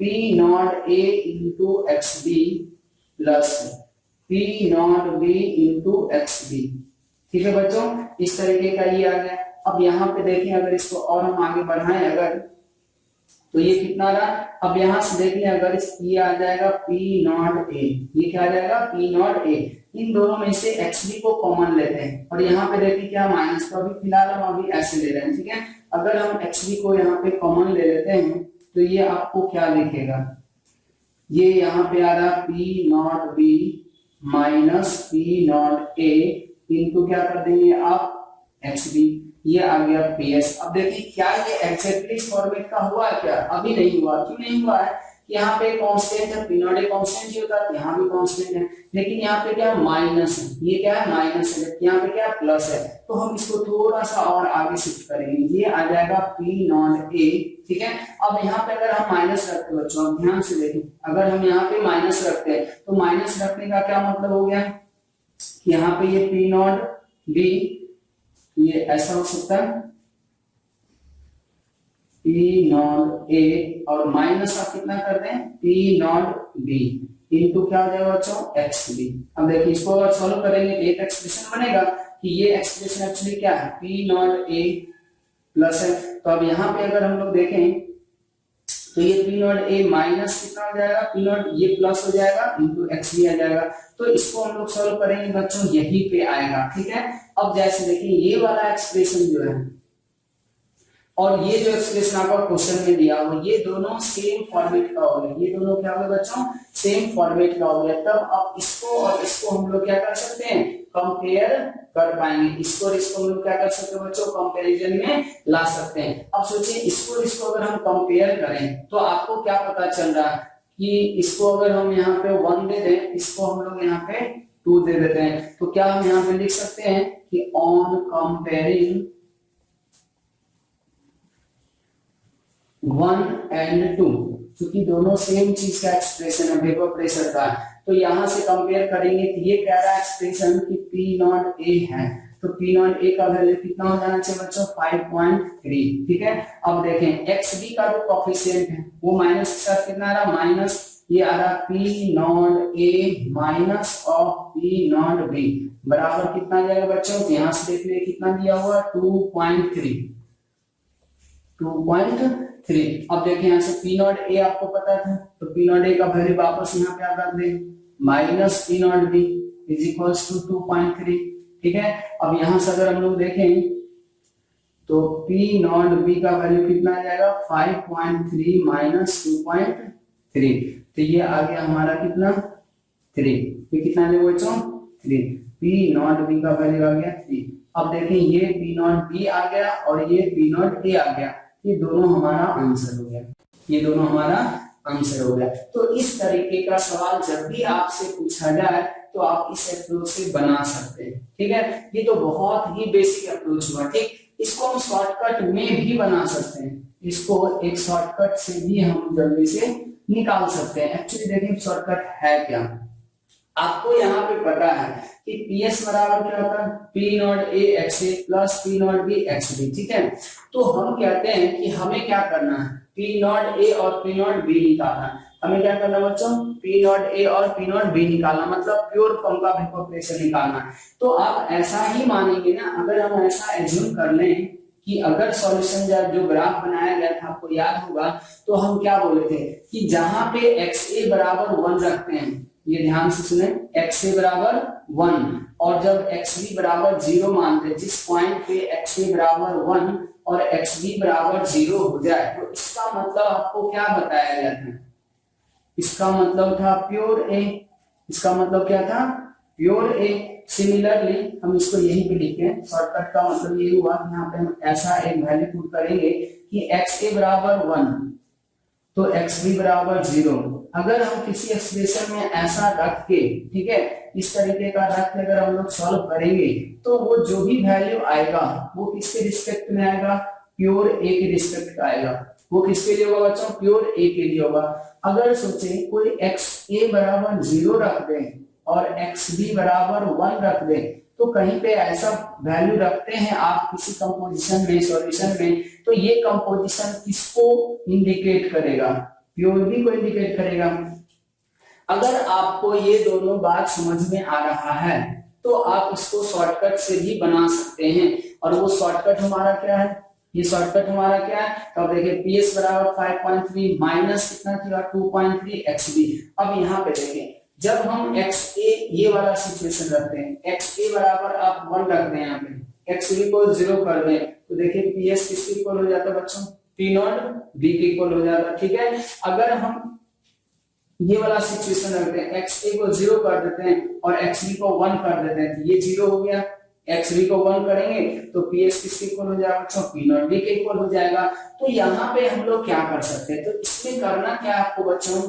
P not A into XB plus P not B into XB, ठीक है बच्चों। इस तरीके का ये आ गया। अब यहाँ पे देखें, अगर इसको और हम आगे बढ़ाएं अगर, तो ये कितना रहा, अब यहां से देख लें, अगर ये आ जाएगा पी नॉट ए, ये क्या आ जाएगा पी नॉट ए, इन दोनों में से एक्सबी को कॉमन लेते हैं और यहाँ पे देखिए क्या माइनस, तो अभी फिलहाल हम अभी ऐसे ले रहे हैं, ठीक है। अगर हम एक्सबी को यहाँ पे कॉमन ले लेते हैं तो ये आपको क्या लिखेगा, ये यहाँ पे आ रहा P not B minus P not a into क्या कर देंगे आप एक्सबी, ये आ गया पीएस। अब देखिए क्या ये एग्जैक्टली इस फॉर्मेट का हुआ क्या, अभी नहीं हुआ। क्यों नहीं हुआ है, यहाँ पे कांस्टेंट है, पी नॉट ए कांस्टेंट ही होता है, यहाँ भी कांस्टेंट है, लेकिन यहाँ पे क्या माइनस है, ये क्या है माइनस है, यहाँ पे क्या प्लस है। तो हम इसको थोड़ा सा और आगे शिफ्ट करेंगे, ये आ जाएगा पी नॉट ए, ठीक है। अब यहाँ पे अगर हम माइनस रखते हैं बच्चों, ध्यान से देखिए, अगर हम यहाँ पे माइनस रखते हैं तो माइनस रखने का क्या मतलब हो गया, यहाँ पे ये पी नॉट बी, ये ऐसा हो सकता है पी नॉट ए और माइनस आप कितना कर दें पी नॉट बी इनटू क्या हो जाएगा बच्चों एक्स बी। अब देखिए इसको अगर सॉल्व करेंगे तो एक एक्सप्रेशन बनेगा कि ये एक्सप्रेशन एक्चुअली क्या है पी नॉट ए प्लस है। तो अब यहाँ पे अगर हम लोग देखें तो ये पी नॉट ए माइनस कितना हो जाएगा पी नॉट, ये प्लस हो जाएगा इनटू एक्स बी आ जाएगा। तो इसको हम लोग सॉल्व करेंगे बच्चों, यही पे आएगा, ठीक है। अब जैसे देखिए ये वाला एक्सप्रेशन जो है और ये जो एक्सप्रेशन आपका क्वेश्चन में दिया हुआ, ये दोनों सेम फॉर्मेट का हो गया, ये दोनों क्या हो गया बच्चों सेम फॉर्मेट का हो गया। तब अब इसको और इसको हम लोग क्या कर सकते हैं कंपेयर कर पाएंगे, इसको और इसको हम लोग क्या कर सकते हैं बच्चों कंपैरिजन में ला सकते हैं। अब सोचिए इसको और इसको अगर हम कंपेयर करें तो आपको क्या पता चल रहा है कि इसको अगर हम यहाँ पे 1 दे दें, इसको हम लोग यहाँ पे 2 दे देते हैं, तो क्या हम यहाँ पे लिख सकते हैं कि ऑन कंपेयरिंग 1 and 2, क्योंकि दोनों सेम चीज का एक्सप्रेशन है वेपर प्रेशर का, तो यहां से कंपेयर करेंगे तो ये कह रहा है एक्सप्रेशन कि पी नॉट ए है, तो पी नॉट ए का वैल्यू कितना हो जाना चाहिए बच्चों 5.3, ठीक है। अब देखें एक्स बी का जो कोफिशिएंट है वो माइनस के साथ कितना आ रहा माइनस, ये आ रहा P not A minus of P not be बराबर कितना जाएगा बच्चों, यहाँ से देख ले कितना दिया हुआ 2.3। अब देखें यहाँ से पी नॉट ए आपको पता था, तो पी नॉट ए का वैल्यू वापस यहाँ पे आप रख दें minus P not B is equals to 2.3, ठीक है। अब यहाँ से अगर हम लोग देखें तो पी नॉट बी का वैल्यू कितना आ जाएगा 5.3 माइनस 2.3, तो ये आ गया हमारा कितना 3, ये कितना ले बच्चों 3, पी नॉट बी का वैल्यू आ गया 3। अब देखें ये पी नॉट बी आ गया और ये पी नॉट ए आ गया, ये दोनों हमारा आंसर हो गया, ये दोनों हमारा आंसर हो गया। तो इस तरीके का सवाल जब भी आपसे पूछा जाए तो आप इस अप्रोच से बना सकते हैं, ठीक है। ये तो बहुत ही बेसिक अप्रोच हुआ, ठीक। इसको हम शॉर्टकट में भी बना सकते हैं, इसको एक शॉर्टकट से भी हम जल्दी से निकाल सकते हैं। एक्चुअली देखिए शॉर्टकट है क्या, आपको यहाँ पे पता है कि पीएस बराबर क्या होता है P not A X A plus P not B X B, ठीक है। तो हम कहते हैं कि हमें क्या करना है पी नॉट ए और पी नॉट बी निकालना, हमें क्या करना बच्चों पी नॉट ए और पी नॉट बी निकालना, मतलब प्योर फॉर्म का वेपर प्रेशर निकालना। तो आप ऐसा ही मानेंगे ना, अगर हम ऐसा एज्यूम कर लें कि अगर सॉल्यूशन जो ग्राफ बनाया गया था आपको याद होगा, तो हम क्या बोले थे कि जहां पे एक्स ए बराबर 1 रखते हैं, ये ध्यान से सुने एक्स ए बराबर 1 और जब एक्स बी बराबर 0 मानते हैं, जिस पॉइंट पे एक्स ए बराबर 1 और एक्स बी बराबर 0 हो जाए, तो इसका मतलब आपको क्या बताया गया था, इसका मतलब था प्योर ए, इसका मतलब क्या था प्योर ए। सिमिलरली हम इसको यहीं पे लिखे, शॉर्टकट का मतलब ये हुआ कि यहाँ पे हम ऐसा एक वैल्यू पुट करेंगे कि एक्स ए बराबर 1 तो एक्स बी बराबर 0। अगर हम किसी एक्सप्रेशन में ऐसा रख के, ठीक है, इस तरीके का रख के अगर हम लोग सॉल्व करेंगे तो वो जो भी वैल्यू आएगा वो किसके रिस्पेक्ट में आएगा प्योर ए के रिस्पेक्ट आएगा। वो किसके लिए होगा बच्चों प्योर ए के लिए होगा। अगर सोचे कोई एक्स ए बराबर 0 रख दे और एक्स बी बराबर 1 रख दे, तो कहीं पे ऐसा वैल्यू रखते हैं आप किसी कंपोजिशन में सॉल्यूशन में, तो ये कंपोजिशन किसको इंडिकेट करेगा प्योर बी को इंडिकेट करेगा। अगर आपको ये दोनों बात समझ में आ रहा है तो आप इसको शॉर्टकट से भी बना सकते हैं। और वो शॉर्टकट हमारा क्या है, ये शॉर्टकट हमारा क्या है, तो अब देखिए PS बराबर 5.3 माइनस कितना किया 2.3 XB। अब यहाँ पे देखें जब हम XA ये वाला सिचुएशन रखते हैं, XA बराबर आप 1 रख दें, यहाँ पे XB को 0 कर दें, तो देखिए PS किसके इक्वल हो जाता है बच्चों, P नॉट B के इक्वल हो जाता है। ठीक है, अगर हम ये वाला सिचुएशन रखते हैं, XA को 0 कर देते हैं और XB को 1 कर देते हैं, तो ये 0 हो गया, XB को 1 करेंगे तो PS किसके इक्वल हो जाएगा बच्चों, P नॉट B के इक्वल हो जाएगा। तो यहाँ पे हम लोग क्या कर सकते हैं, तो इसमें करना क्या है आपको बच्चों,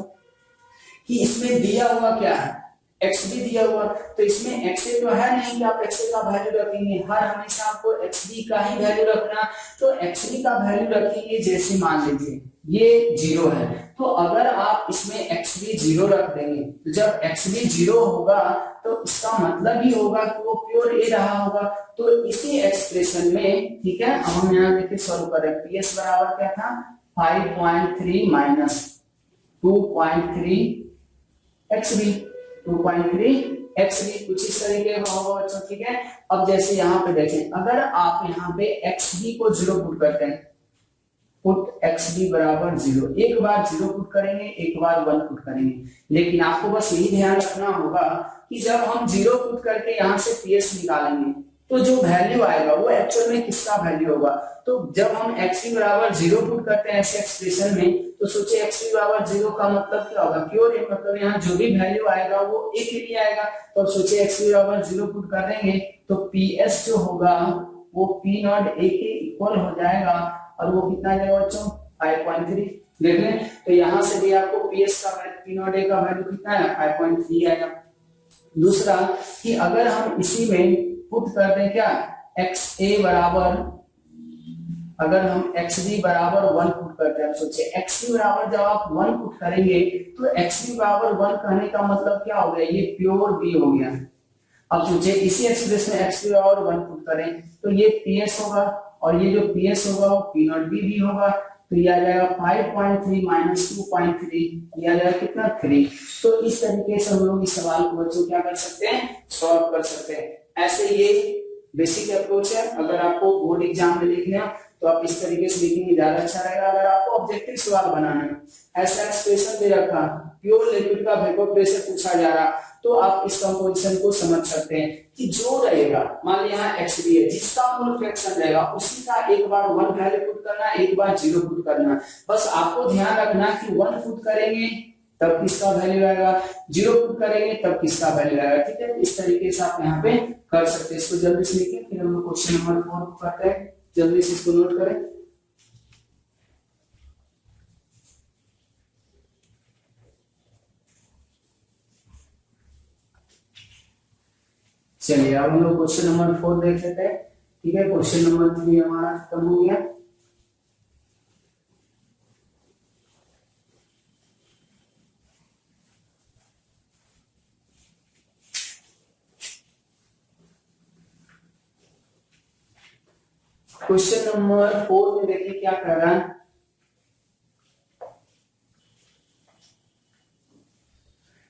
कि इसमें दिया हुआ क्या है, XB दिया हुआ, तो इसमें XA तो है नहीं कि आप XA का वैल्यू रखेंगे, हर हमेशा आपको XB का ही वैल्यू रखना, तो XB का वैल्यू रखेंगे, जैसे मान लीजिए ये 0 है, तो अगर आप इसमें XB 0 रख देंगे, तो जब XB 0 होगा तो इसका मतलब ही होगा कि वो प्योर A रहा होगा। तो इसी एक्सप्रेशन में, ठीक है, अब हम यहाँ देखिए सॉल्व करें, PS बराबर क्या था 5.3 माइनस 2.3 XB, 2.3 XB कुछ इस तरीके का होगा बच्चों। ठीक है, अब जैसे यहाँ पे देखें, अगर आप यहाँ पे XB को 0 पुट करते हैं, पुट XB बराबर 0, एक बार 0 पुट करेंगे, एक बार 1 पुट करेंगे, लेकिन आपको बस यही ध्यान रखना होगा कि जब हम 0 पुट करके यहाँ से PS निकालेंगे तो जो वैल्यू आएगा वो एक्चुअल में किसका वैल्यू होगा। तो जब हम XB बराबर 0 पुट करते हैं ऐसे एक्सप्रेशन में, तो सोचिए XB बराबर 0 का मतलब क्या होगा, प्योर A, मतलब यहाँ जो भी वैल्यू आएगा वो A के लिए आएगा। तो अब सोचिए XB बराबर 0 पुट कर देंगे तो PS जो होगा वो P नॉट A के इक्वल हो जाएगा, और वो कितना जाएगा बच्चों 5.3। देख लें तो यहाँ से भी आपको PS का P नॉट A का वैल्यू कितना है 5.3 आएगा। दूसरा कि अगर हम इसी में पुट कर दें क्या XA बराबर, अगर हम XB बराबर 1 पुट करते हैं, सोचिए XB बराबर जब आप 1 पुट करेंगे तो XB बराबर 1 कहने का मतलब क्या हो गया, ये प्योर B हो गया। अब सोचिए इसी एक्सप्रेशन में XB बराबर 1 पुट करें तो ये PS होगा, और ये जो PS होगा वो P नॉट B भी होगा, तो ये आ जाएगा 5.3 माइनस 2.3, ये आ जाएगा कितना 3। तो इस तरीके से हम लोग इस सवाल को बच्चों क्या कर सकते हैं, सॉल्व कर सकते हैं। ऐसे ये बेसिक अप्रोच है, अगर आपको बोर्ड एग्जाम में लिखना है तो आप इस तरीके से लिखेंगे, ज्यादा अच्छा रहेगा। अगर आपको ऑब्जेक्टिव सवाल बनाना है, ऐसा एक्सप्रेशन दे रखा, प्योर लिक्विड का वेपर प्रेशर पूछा जा रहा, तो आप इस कंपोजिशन को समझ सकते हैं कि जो रहेगा, मान लिया यहाँ XB है, जिसका मोल फ्रैक्शन रहेगा उसी का एक बार 1 वैल्यू पुट करना, एक बार 0 पुट करना। बस आपको ध्यान रखना कि 1 पुट करेंगे तब किसका वैल्यू आएगा, 0 पुट करेंगे तब किसका वैल्यू आएगा। ठीक है, इस तरीके से आप यहाँ पे कर सकते हैं। इसको जल्दी से लिखिए, फिर हम लोग क्वेश्चन नंबर 4 करते हैं, जल्दी से इसको नोट करें। चलिए अब हम लोग क्वेश्चन नंबर 4 देख लेते हैं। ठीक है, क्वेश्चन नंबर 3 हमारा खत्म हो गया। क्वेश्चन नंबर 4 में देखिए क्या कर रहा है,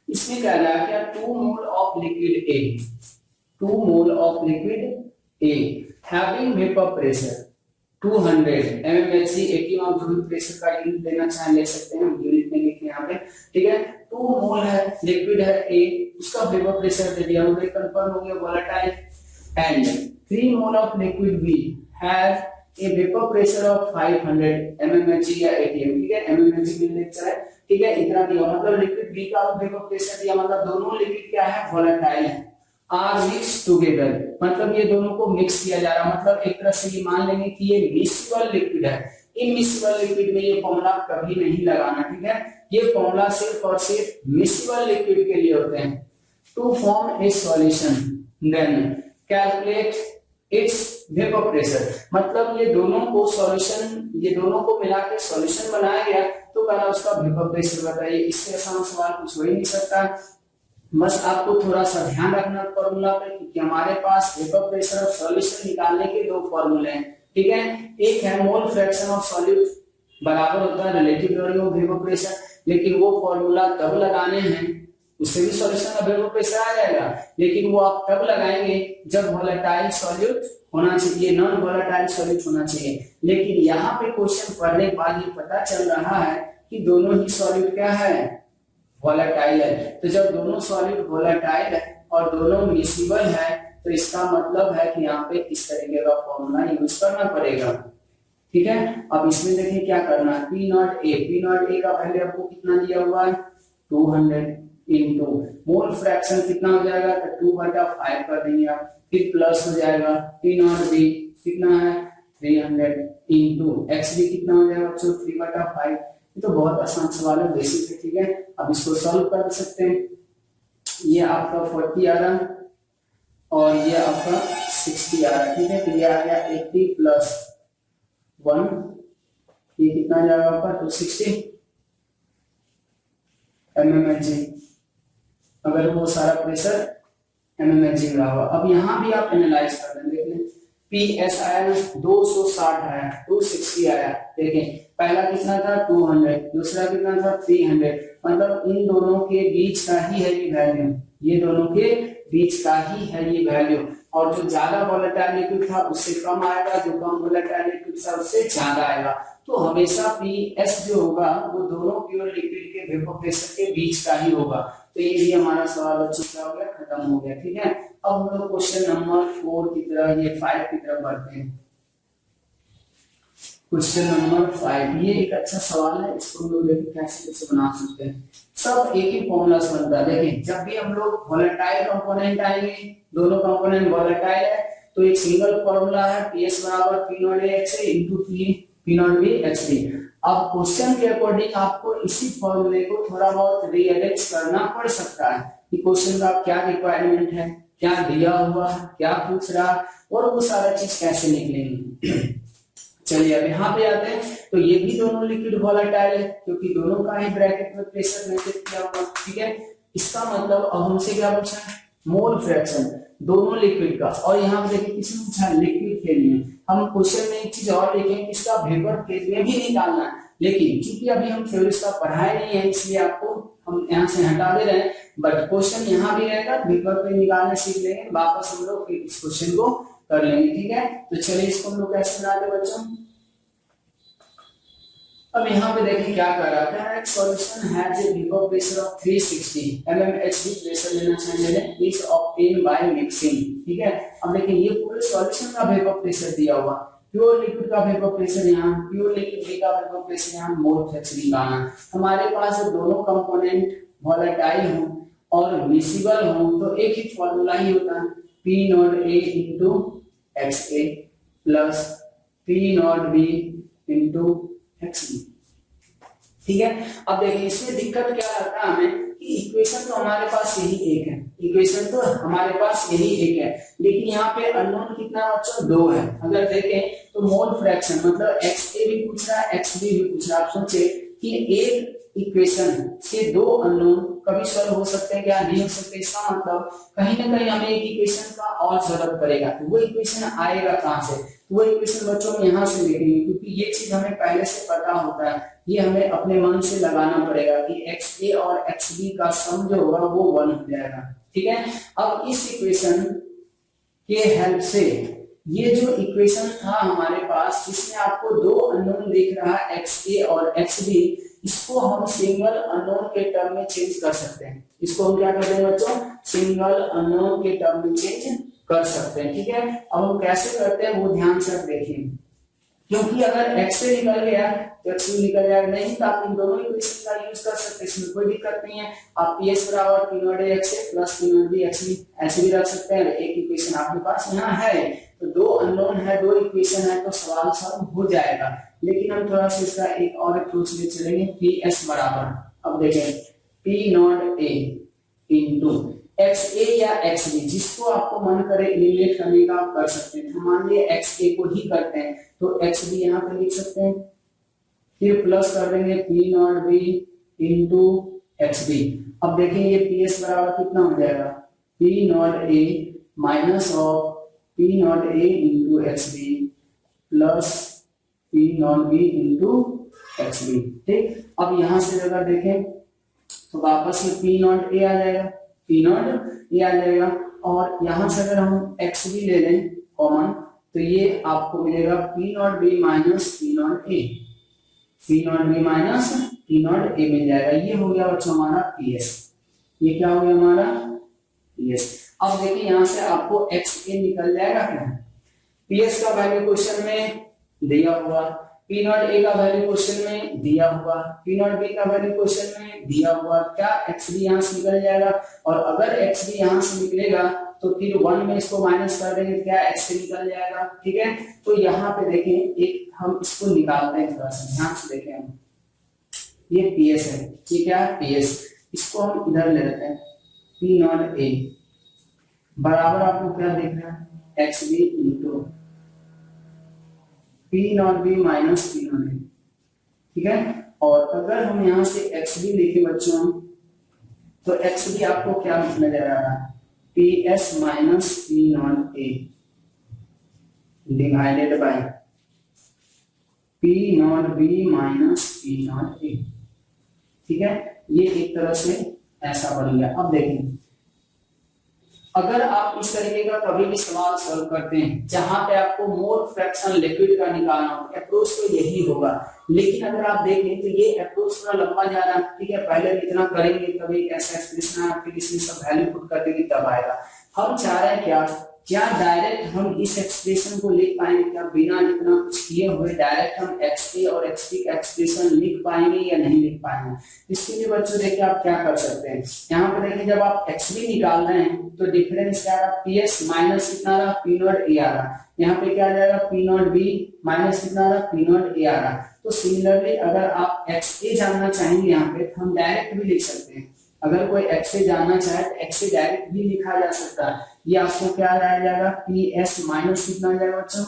इसमें कह रहा है क्या 2 mole of liquid A, 2 mole of liquid A having vapour pressure 200 mmHg, ATM आप जो भी प्रेशर का यूनिट देना चाहें ले सकते हैं, यूनिट में लिखे यहाँ पे। ठीक है, 2 मोल है लिक्विड है A, उसका वेपर प्रेशर दे दिया, मुझे कंफर्म हो गया volatile, and 3 mole of liquid B have a vapour pressure of 500 mmHg या ATM। ठीक है, mmHg में लेक्चर है। ठीक है, इतना दिया, मतलब लिक्विड B का वेपर प्रेशर दिया, मतलब दोनों लिक्विड क्या है, वोलेटाइल है, आर मिक्स टुगेदर, मतलब ये दोनों को मिक्स किया जा रहा, मतलब एक तरह से ये मान लेंगे कि ये मिक्सबल लिक्विड है। इमिक्सबल लिक्विड में ये फॉर्मूला कभी नहीं लगाना। ठीक है, ये फॉर्मूला सिर्फ और सिर्फ मिक्सबल लिक्विड के लिए होते हैं। To form a solution then calculate its vapour pressure, मतलब ये दोनों को सॉल्यूशन, ये दोनों को मिला के सॉल्यूशन बनाया गया, तो कहना उसका वेपर प्रेशर बताइए। इससे आसान सवाल कुछ हो ही नहीं सकता। बस आपको थोड़ा सा ध्यान रखना फॉर्मूला पे, क्योंकि हमारे पास वेपर प्रेशर और सॉल्यूशन निकालने के 2 फॉर्मूले हैं। ठीक है, एक है मोल फ्रैक्शन ऑफ सॉल्यूट बराबर होता है relative value of vapour pressure, लेकिन वो फॉर्मूला तब लगाने हैं उससे भी सॉल्यूशन का वेपर प्रेशर आ जाएगा, लेकिन वो आप तब लगाएंगे जब वोलेटाइल सॉल्यूट होना चाहिए, नॉन वोलेटाइल सॉल्यूट होना चाहिए। लेकिन यहाँ पे क्वेश्चन पढ़ने के बाद ये पता चल रहा है कि दोनों ही सॉल्यूट क्या है, वोलेटाइल है। तो जब दोनों सॉल्यूट वोलेटाइल है और दोनों मिसिबल है, तो इसका मतलब है कि यहाँ पे इस तरीके का फॉर्मूला यूज करना पड़ेगा। ठीक है, अब इसमें देखिए क्या करना है, पी नॉट ए का वैल्यू आपको कितना दिया हुआ है 200 इंटू मोल फ्रैक्शन कितना हो जाएगा, तो 2/5 कर देंगे आप, फिर प्लस हो जाएगा पी नॉट बी कितना है 300 इंटू एक्स बी कितना हो जाएगा बच्चों 3/5। ये तो बहुत आसान सवाल है, बेसिक है। ठीक है, अब इसको सॉल्व कर सकते हैं। ये आपका 40 आ रहा और ये आपका 60 आ रहा। ठीक है, तो ये आ गया 80 प्लस 1, ये कितना जाएगा आपका 260 mmHg, अगर वो सारा प्रेशर mmHg रहा होगा। अब यहाँ भी आप एनालाइज कर दें, देख लें PS आया 260 आया, 260 आया। देखें पहला कितना था 200, दूसरा कितना था 300, मतलब इन दोनों के बीच का ही है ये वैल्यू, ये दोनों के बीच का ही है ये वैल्यू। और जो ज्यादा वोलेटाइल लिक्विड था उससे कम आएगा, जो कम वोलेटाइल लिक्विड था उससे ज्यादा आएगा। तो हमेशा PS जो होगा वो दोनों प्योर लिक्विड के वेपर प्रेशर के बीच का ही होगा। तो ये भी हमारा सवाल बच्चों क्या हो गया, खत्म हो गया। ठीक है, अब हम लोग क्वेश्चन नंबर 4 की तरह, ये 5 की तरफ बढ़ते हैं। क्वेश्चन नंबर 5, ये एक अच्छा सवाल है, इसको हम लोग देखिए कैसे बना सकते हैं। सब एक ही फॉर्मूला से बनता है। देखिए जब भी हम लोग वोलेटाइल कंपोनेंट आएंगे, दोनों कंपोनेंट वोलेटाइल है, तो एक सिंगल फॉर्मूला है PS बराबर P not A XA into P not B XB। अब क्वेश्चन के अकॉर्डिंग आपको इसी फॉर्मूले को थोड़ा बहुत रीअरेंज करना पड़ सकता है कि क्वेश्चन का क्या रिक्वायरमेंट है, क्या दिया हुआ है, क्या पूछ रहा है, और वो सारा चीज कैसे निकलेंगे। चलिए अब यहाँ पे आते हैं, तो ये भी दोनों लिक्विड वोलेटाइल है क्योंकि दोनों का ही ब्रैकेट में प्रेशर मेंटेन किया हुआ। ठीक है, इसका मतलब अब हमसे क्या पूछा है, मोल फ्रैक्शन दोनों लिक्विड का। और यहाँ पे देखिए किसने पूछा, लिक्विड फेज में। हम क्वेश्चन में एक चीज और देखेंगे, इसका वेपर फेज में भी निकालना है, लेकिन क्योंकि अभी हम थ्योरीज का पढ़ाए नहीं है इसलिए आपको हम यहाँ से हटा दे रहे हैं। बट क्वेश्चन यहाँ भी रहेगा, वेपर पे निकालना सीख लेंगे, वापस हम लोग इस क्वेश्चन को कर लेंगे। ठीक है, तो चलिए इसको हम लोग कैसे बनाते बच्चों। अब यहाँ पे देखिए क्या कर रहा है, solution has a vapour pressure of 360 mmHg pressure लेना चाहिए, इज ऑब्टेन बाय मिक्सिंग। ठीक है, अब देखिए ये पूरे सॉल्यूशन का वेपर प्रेशर दिया हुआ, प्योर लिक्विड का वेपर प्रेशर यहाँ, प्योर लिक्विड का वेपर प्रेशर यहाँ, मोल फ्रैक्शन निकालना। हमारे पास दोनों कंपोनेंट वोलेटाइल हो और मिसिबल हो तो एक ही फॉर्मूला ही होता है, P not A into XA plus P not B into XB। ठीक है, अब देखिए इसमें दिक्कत क्या लगता है हमें कि इक्वेशन तो हमारे पास यही एक है, इक्वेशन तो हमारे पास यही एक है, लेकिन यहाँ पे अननोन कितना बच्चों 2 है। अगर देखें तो मोल फ्रैक्शन मतलब XA भी पूछ रहा है, XB भी पूछ रहा है। आप सोचे कि एक इक्वेशन से 2 अननोन कभी सॉल्व हो सकते हैं क्या, नहीं हो सकते। इसका मतलब कहीं ना कहीं हमें एक इक्वेशन का और जरूरत पड़ेगा। तो वो इक्वेशन आएगा कहां से, तो वो इक्वेशन बच्चों हम यहाँ से देखेंगे, क्योंकि ये चीज हमें पहले से पता होता है। ये हमें अपने मन से लगाना पड़ेगा कि XA और XB का सम जो होगा वो 1 हो जाएगा। ठीक है, अब इस इक्वेशन के हेल्प से ये जो इक्वेशन था हमारे पास, जिसमें आपको 2 अननोन दिख रहा है XA और XB, इसको हम सिंगल अननोन के टर्म में चेंज कर सकते हैं। इसको हम क्या करते हैं बच्चों, सिंगल अननोन के टर्म में चेंज कर सकते हैं। ठीक है, अब हम कैसे करते हैं वो ध्यान से देखें, क्योंकि अगर XA निकल गया तो XB निकल जाएगा, नहीं तो आप इन दोनों इक्वेशन का यूज कर सकते हैं, इसमें कोई दिक्कत नहीं है। आप PS बराबर P not A XA plus P not B XB ऐसे भी रख सकते हैं। एक इक्वेशन आपके पास यहाँ है, तो 2 अननोन है, 2 इक्वेशन है, तो सवाल सॉल्व हो जाएगा। लेकिन हम थोड़ा सा इसका एक और अप्रोच ले चलेंगे, PS बराबर, अब देखें P not A into XA या XB, जिसको आपको मन करे एलिमिनेट करने का आप कर सकते हैं। मान लीजिए XA को ही करते हैं तो XB यहाँ पे लिख सकते हैं, फिर प्लस कर देंगे P not B into XB। अब देखें ये PS बराबर कितना हो जाएगा, P not A minus of P not A into XB plus P not B into XB। ठीक, अब यहाँ से अगर देखें तो वापस में पी नॉट ए आ जाएगा, पी नॉट ए आ जाएगा। और यहां से अगर हम एक्स भी ले लें कॉमन, तो ये आपको मिलेगा P not B minus P not A, P not B minus P not A मिल जाएगा। ये हो गया बच्चों हमारा पी एस, ये क्या हो गया हमारा पी एस। अब देखिए यहां से आपको एक्स ए निकल जाएगा क्या, पी एस का वैल्यू क्वेश्चन में दिया हुआ, पी नॉट ए का वैल्यू क्वेश्चन में दिया हुआ, पी नॉट बी का वैल्यू क्वेश्चन में दिया हुआ, क्या एक्स बी यहाँ से निकल जाएगा। और अगर एक्स बी यहाँ से निकलेगा तो फिर 1 में इसको माइनस कर देंगे, क्या एक्स से निकल जाएगा। ठीक है, तो यहाँ पे देखें एक हम इसको निकालते हैं, थोड़ा सा ध्यान से देखें हम, ये पी एस है, ये क्या है पी एस, इसको हम इधर ले लेते हैं, पी नॉट ए बराबर आपको क्या देख रहा है X B into P not B minus P not A. ठीक है, और अगर हम यहाँ से एक्स बी लिखे बच्चों, तो एक्स बी आपको क्या नजर आ रहा है, P S minus P not a divided by P not B minus P not A. ठीक है, ये एक तरह से ऐसा बन गया। अब देखें, अगर आप इस तरीके का कभी भी सवाल सॉल्व करते हैं जहां पे आपको मोल फ्रैक्शन लिक्विड का निकालना हो, अप्रोच तो यही होगा। लेकिन अगर आप देखें तो ये अप्रोच थोड़ा लंबा जा रहा है। ठीक है, पहले इतना करेंगे तभी ऐसा एक्सप्रेशन फिर इसमें सब वैल्यू पुट कर देंगे तब आएगा। हम चाह रहे हैं क्या डायरेक्ट हम इस एक्सप्रेशन को लिख पाएंगे, क्या बिना इतना कुछ किए हुए डायरेक्ट हम एक्स ए और एक्स बी का एक्सप्रेशन लिख पाएंगे या नहीं लिख पाएंगे। इसके लिए बच्चों देखिए आप क्या कर सकते हैं, यहाँ पे देखिए जब आप एक्स बी निकाल रहे हैं तो डिफरेंस क्या रहा, पी एस माइनस कितना रहा, पी नॉट ए आ रहा। यहाँ पे क्या आ जाएगा, पी नॉट बी माइनस कितना रहा, पी नॉट ए आ रहा। तो सिमिलरली अगर आप एक्स ए जानना चाहेंगे यहाँ पे तो हम डायरेक्ट भी लिख सकते हैं। अगर कोई एक्स ए जानना चाहे तो एक्स ए डायरेक्ट भी लिखा जा सकता है। ये आपको क्या आ जाएगा, पी एस माइनस कितना आ जाएगा बच्चों,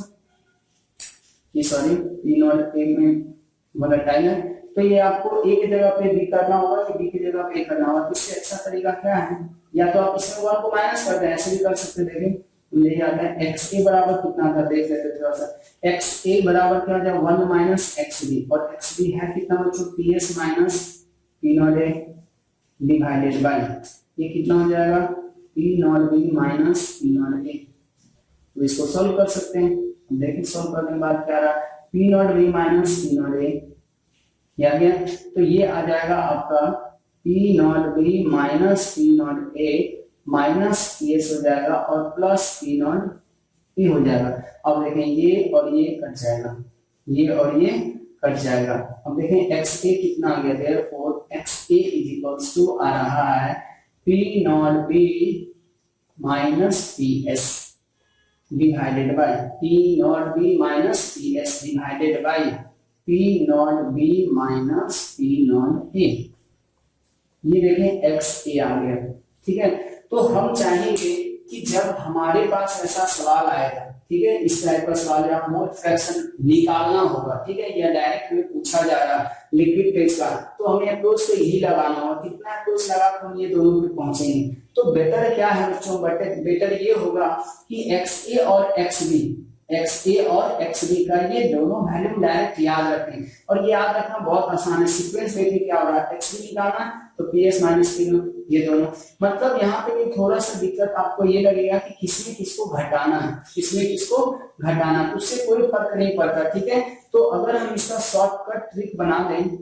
ये सॉरी पी नॉट ए में वोलेटाइल है, तो ये आपको ए की जगह पे बी करना होगा कि बी की जगह पे ए करना होगा। इससे अच्छा तरीका क्या है, या तो आप इसमें 1 को माइनस कर दें, ऐसे भी कर सकते हैं। देखिए ले जाता है एक्स ए बराबर कितना था, देख लेते थोड़ा सा। एक्स ए बराबर क्या हो जाएगा 1 माइनस एक्स बी, और एक्स बी है कितना बच्चों, P S minus P not a divided by ये कितना हो जाएगा, P not B minus P not a. तो इसको सोल्व कर सकते हैं। देखिए सोल्व करने के बाद क्या रहा, P not B minus P not A आ गया। तो ये आ जाएगा आपका P not B minus P not A minus P S हो जाएगा और प्लस पी नॉट ए हो जाएगा। अब देखें ये और ये कट जाएगा, ये और ये कट जाएगा। अब देखें एक्स ए कितना आ गया, therefore X A is equals to आ रहा है P not B minus P S divided by P not B minus P S divided by P not B minus P not A. ये देखें एक्स ए आ गया। ठीक है, तो हम चाहेंगे कि जब हमारे पास ऐसा सवाल आएगा, ठीक है, इस टाइप का सवाल जहाँ मोल फ्रैक्शन निकालना होगा, ठीक है, या डायरेक्ट में पूछा जा रहा है लिक्विड फेज का, तो हमें अप्रोच तो यही लगाना होगा। कितना अप्रोच लगा कर हम ये दोनों पे पहुंचेंगे। तो बेटर क्या है बच्चों, बेटर ये होगा कि एक्स ए और एक्स बी, एक्स ए और एक्स बी का ये दोनों वैल्यू डायरेक्ट याद रखें। और ये याद रखना बहुत आसान है। सीक्वेंस देखिए क्या हो रहा है, एक्स बी निकालना तो P S minus P not, ये दोनों। मतलब यहाँ पे ये थोड़ा सा दिक्कत आपको ये लगेगा कि किसमें किसको घटाना है, किसमें किसको घटाना, उससे कोई फर्क नहीं पड़ता। ठीक है, तो अगर हम इसका शॉर्टकट ट्रिक बना दें,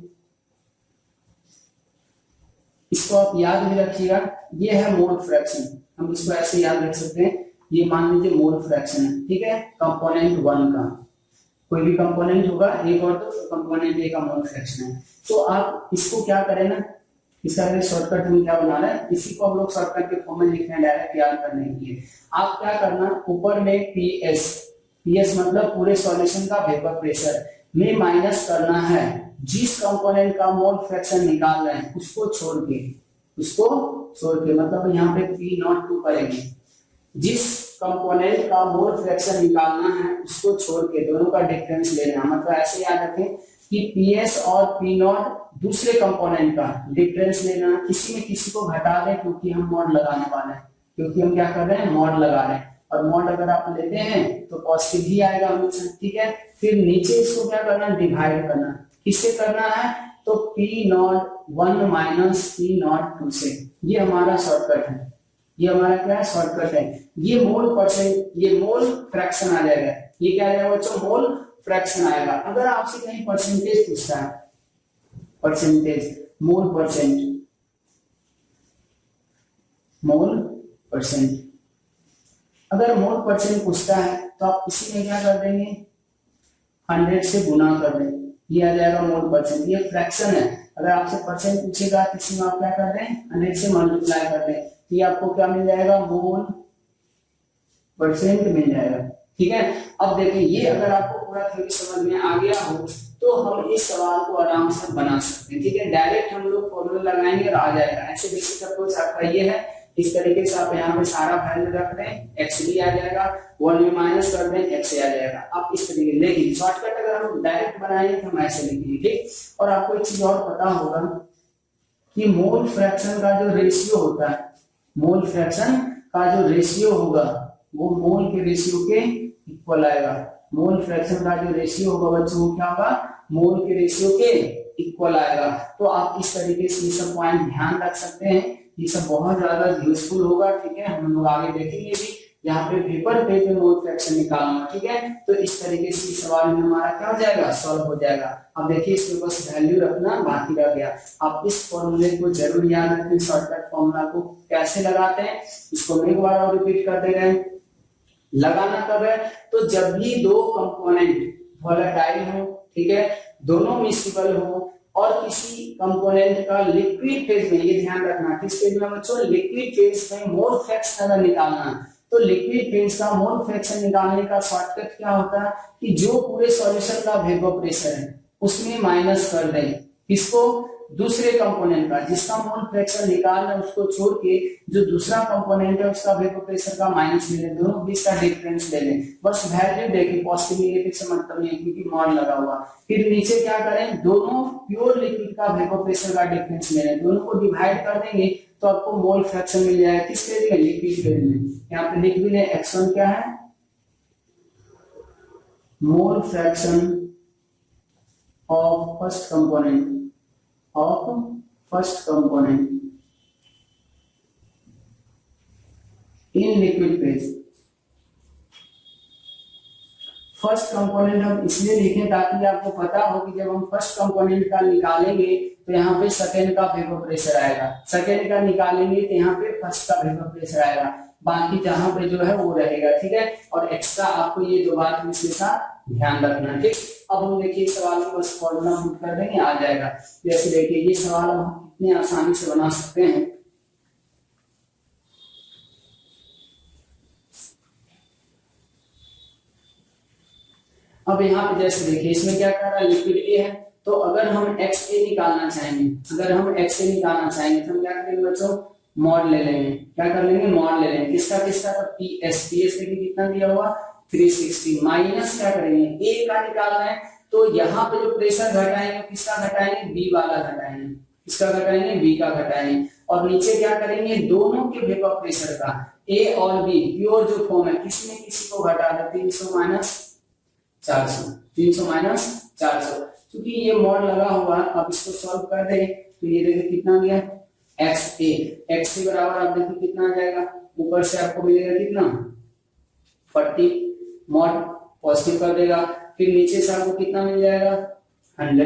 इसको आप याद भी रखिएगा, ये है मोल फ्रैक्शन। हम इसको ऐसे याद रख सकते हैं, ये मान लीजिए मोल फ्रैक्शन है, ठीक है, कंपोनेंट 1 का कोई भी कंपोनेंट होगा एक और तो कंपोनेंट ए का मोल फ्रैक्शन है। तो आप इसको क्या करें ना, इसका शॉर्टकट हम क्या बना रहे हैं, इसी को हम लोग शॉर्टकट के फॉर्म में लिख रहे हैं डायरेक्ट याद करने के लिए। आप क्या करना, ऊपर में पीएस, पीएस मतलब पूरे सॉल्यूशन का वेपर प्रेशर में माइनस करना है जिस कंपोनेंट का मोल फ्रैक्शन निकाल रहे हैं उसको छोड़ के, मतलब यहाँ पे P02 करेंगे। जिस कंपोनेंट का मोल फ्रैक्शन निकालना है उसको छोड़ के दोनों का डिफरेंस लेना। मतलब ऐसे याद रखें कि पीएस और P0 दूसरे कंपोनेंट का डिफरेंस लेना, किसी में किसी को घटा दें क्योंकि हम मॉड लगाने वाले हैं, क्योंकि हम क्या कर रहे हैं, मॉड लगा रहे हैं। और मॉड अगर आप लेते हैं तो पॉजिटिव ही आएगा हमेशा। ठीक है, फिर नीचे इसको क्या करना, डिवाइड करना। किससे करना है, तो तो P01 माइनस P02 से, ये हमारा शॉर्टकट है, ये हमारा क्या है, शॉर्टकट है। ये मोल परसेंट, ये मोल फ्रैक्शन आ जाएगा, ये क्या आ जाएगा बच्चों, मोल फ्रैक्शन आएगा। अगर आपसे कहीं परसेंटेज पूछता है, परसेंटेज, मोल परसेंट, मोल परसेंट, अगर मोल परसेंट पूछता है तो आप इसी में क्या कर देंगे, 100 से गुना कर देंगे, ये आ जाएगा मोल परसेंट। ये फ्रैक्शन है, अगर आपसे परसेंट पूछेगा तो इसी में आप क्या कर दें, 100 से मल्टीप्लाई कर दें, तो ये आपको क्या मिल जाएगा, मोल परसेंट मिल जाएगा। ठीक है, अब देखिए ये अगर आपको पूरा थ्योरी समझ में आ गया हो तो हम इस सवाल को आराम से बना सकते हैं। ठीक है, डायरेक्ट हम लोग फॉर्मूला लगाएंगे और आ जाएगा। ऐसे बेसिक अप्रोच आपका ये है, इस तरीके से आप यहाँ पे सारा वैल्यू रख दें, एक्स भी आ जाएगा, 1 में माइनस कर दें, एक्स आ जाएगा। आप इस तरीके, लेकिन शॉर्टकट अगर हम डायरेक्ट बनाएंगे तो हम ऐसे लिखेंगे। ठीक, और आपको एक चीज और पता होगा कि मोल फ्रैक्शन का जो रेशियो होता है, मोल फ्रैक्शन का जो रेशियो होगा वो मोल के रेशियो के इक्वल आएगा। मोल फ्रैक्शन का जो रेशियो होगा बच्चों वो क्या होगा, मोल के रेशियो के इक्वल आएगा। तो आप इस तरीके से ये सब पॉइंट ध्यान रख सकते हैं, ये सब बहुत ज्यादा यूजफुल होगा। ठीक है, हम लोग आगे देखेंगे भी, यहाँ पे पेपर पे जो मोल फ्रैक्शन निकालना। ठीक है, तो इस तरीके से सवाल में हमारा क्या हो जाएगा, सॉल्व हो जाएगा। अब देखिए इसमें बस वैल्यू रखना बाकी रह गया। आप इस फॉर्मूले को जरूर याद रखें, शॉर्टकट फॉर्मूला को कैसे लगाते हैं इसको मैं एक बार और रिपीट कर दे रहे हैं। लगाना कब है, तो जब भी दो कंपोनेंट वोलेटाइल हो, ठीक है, दोनों मिक्सिबल हो और किसी कंपोनेंट का लिक्विड फेज में, ये ध्यान रखना किस फेज में बच्चों, लिक्विड फेज में मोल फ्रैक्शन अगर निकालना, तो लिक्विड फेज का मोल फ्रैक्शन निकालने का शॉर्टकट क्या होता है कि जो पूरे सॉल्यूशन का वेपर प्रेशर है उसमें माइनस कर दें, किसको, दूसरे कंपोनेंट का, जिसका मोल फ्रैक्शन निकालना है उसको छोड़ के जो दूसरा कंपोनेंट है उसका वेपर प्रेशर का माइनस ले लें, दोनों बीच का डिफरेंस ले लें। बस वैल्यू देखें, पॉजिटिव नेगेटिव से मतलब नहीं क्योंकि मॉड लगा हुआ। फिर नीचे क्या करें, दोनों प्योर लिक्विड का वेपर प्रेशर का डिफरेंस ले लें, दोनों को डिवाइड कर देंगे तो आपको मोल फ्रैक्शन मिल जाएगा। किस फेज में, लिक्विड फेज में। यहाँ पे लिख भी लें, x1 क्या है, mole fraction of first component, of first component in liquid phase। First component हम इसलिए लिखें ताकि आपको पता हो कि जब हम फर्स्ट कंपोनेंट का निकालेंगे तो यहाँ पे सेकेंड का वेपर प्रेशर आएगा, सेकेंड का निकालेंगे तो यहाँ पे फर्स्ट का वेपर प्रेशर आएगा, बाकी जहां पे जो है वो रहेगा। ठीक है, और एक्स्ट्रा आपको ये दो बात इसके साथ ध्यान रखना। ठीक, अब हम देखिए सवाल को बस फॉर्मूला पुट कर देंगे, आ जाएगा। जैसे देखिए ये सवाल हम कितने आसानी से बना सकते हैं। अब यहाँ पे जैसे देखिए इसमें क्या कर रहा है, लिक्विड ए है, तो अगर हम एक्स ए निकालना चाहेंगे, अगर हम एक्स ए निकालना चाहेंगे तो हम क्या करेंगे बच्चों, मॉड ले लेंगे। क्या कर लेंगे, मॉड ले लेंगे। किसका किसका, तो पी एस देखिए कितना दिया हुआ 360 माइनस क्या करेंगे, ए का निकालना है तो यहाँ पे जो प्रेशर घटाएंगे किसका घटाएंगे, बी वाला घटाएंगे, किसका घटाएंगे, बी का घटाएंगे। और नीचे क्या करेंगे, दोनों के वेपर प्रेशर का, ए और बी प्योर जो फॉर्म है किसी ने किसी को घटा दे, 300 माइनस 400, 300 माइनस 400। क्योंकि ये मॉड लगा हुआ है, आप इसको सॉल्व कर दें तो ये देखिए कितना गया, एक्स ए बराबर आप देखिए कितना आ जाएगा, ऊपर से आपको मिलेगा कितना 40, मॉड पॉजिटिव कर देगा, फिर नीचे से आपको कितना मिल जाएगा 100।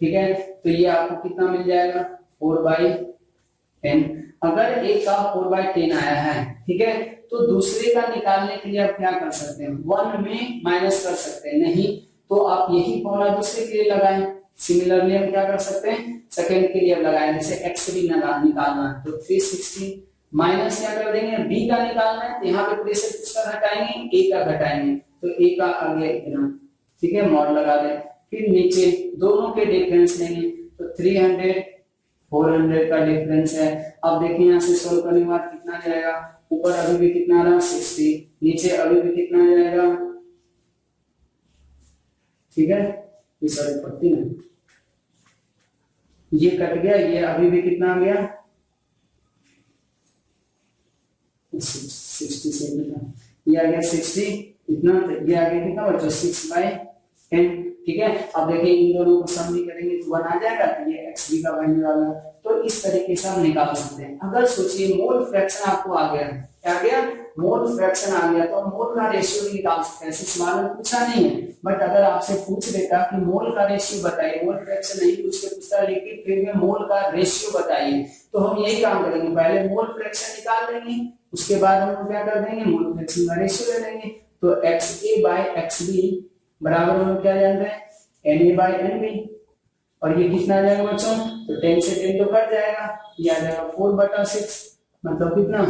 ठीक है, तो ये आपको कितना मिल जाएगा 4/10। अगर एक का 4/10 आया है, ठीक है, तो दूसरे का निकालने के लिए आप क्या कर सकते हैं, 1 में माइनस कर सकते हैं, नहीं तो आप यही फॉर्मूला दूसरे के लिए लगाएं। सिमिलरली हम क्या कर सकते हैं, सेकंड के लिए लगाएं, जैसे x3 निकालना है तो 360 माइनस क्या कर देंगे, b का निकालना है, यहाँ पे प्रेशर किसका घटाएंगे, a का घटाएंगे, तो a का आ गया इतना। ठीक है, मॉड लगा दें, फिर नीचे दोनों के डिफरेंस लेंगे तो 300 400 का डिफरेंस है। अब देखिए यहाँ से सोल्व करने के बाद कितना जाएगा, ऊपर अभी भी कितना रहा 60, नीचे अभी भी कितना जाएगा, ठीक है, सॉरी 40 नहीं, ये कट गया, ये अभी भी कितना आ गया 60 से कितना, ये आ गया 60 इतना, ये आ गया कितना बच्चों 6/10। ठीक है, अब देखिए इन दोनों को सम भी करेंगे तो 1 आ जाएगा तो ये xb का वैल्यू आ गया। तो इस तरीके से हम निकाल सकते हैं। अगर सोचिए मोल फ्रैक्शन आपको आ गया, क्या गया, मोल फ्रैक्शन आ गया, तो मोल का रेशियो भी निकाल सकते हैं। ऐसे सवाल में पूछा नहीं है, बट अगर आपसे पूछ देता कि मोल का रेशियो बताइए, मोल फ्रैक्शन नहीं पूछ के पूछता लिक्विड फेज में मोल का रेशियो बताइए, तो हम यही काम करेंगे, पहले मोल फ्रैक्शन निकाल लेंगे, उसके बाद हम क्या कर देंगे, मोल फ्रैक्शन का रेशियो ले लेंगे। तो XA/XB बराबर हम क्या जानते हैं, Na/Nb, और ये कितना आ जाएगा बच्चों, तो 10 से 10 तो कट जाएगा, ये आ जाएगा 4/6, मतलब कितना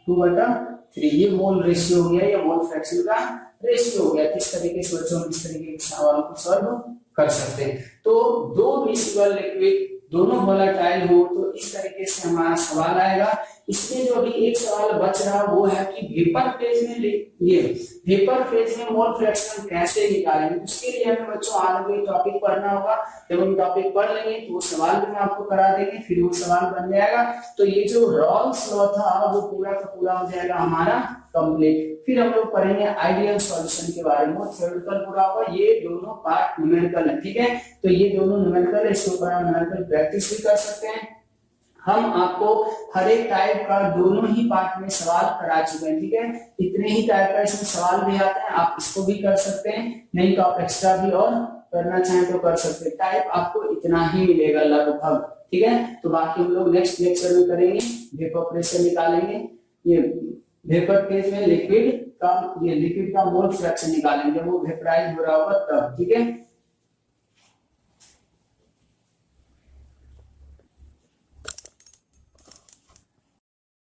2/3। ये मोल रेशियो हो गया, ये मोल फ्रैक्शन का रेशियो हो गया। किस तरीके से बच्चों इस तरीके के सवाल को सॉल्व कर सकते हैं। तो दो मिक्सिबल लिक्विड दोनों वोलेटाइल हो तो इस तरीके से हमारा सवाल आएगा। इसमें जो अभी एक सवाल बच रहा वो है कि वेपर फेज में ये वेपर फेज में मोल फ्रैक्शन कैसे निकालेंगे। उसके लिए हमें बच्चों आगे टॉपिक पढ़ना होगा। जब हम टॉपिक पढ़ लेंगे तो वो सवाल भी हम आपको करा देंगे, फिर वो सवाल बन जाएगा। तो ये जो रॉल्स लॉ था वो पूरा का पूरा हो जाएगा हमारा कंप्लीट। फिर हम लोग पढ़ेंगे आइडियल सॉल्यूशन के बारे में, थ्योरेटिकल पूरा होगा। ये दोनों पार्ट न्यूमेरिकल है, ठीक है। तो ये दोनों न्यूमेरिकल है, इसके ऊपर हम न्यूमेरिकल प्रैक्टिस भी कर सकते हैं। हम आपको हर एक टाइप का दोनों ही पार्ट में सवाल करा चुके हैं, ठीक है। इतने ही टाइप का इसमें सवाल भी आते हैं, आप इसको भी कर सकते हैं, नहीं तो आप एक्स्ट्रा भी और करना चाहें तो कर सकते हैं। टाइप आपको इतना ही मिलेगा लगभग, ठीक है। तो बाकी हम लोग नेक्स्ट लेक्चर में करेंगे, वेपर प्रेशर निकालेंगे, ये वेपर फेज में लिक्विड का मोल फ्रैक्शन निकालेंगे, जब वो वेपराइज हो रहा होगा तब, ठीक है।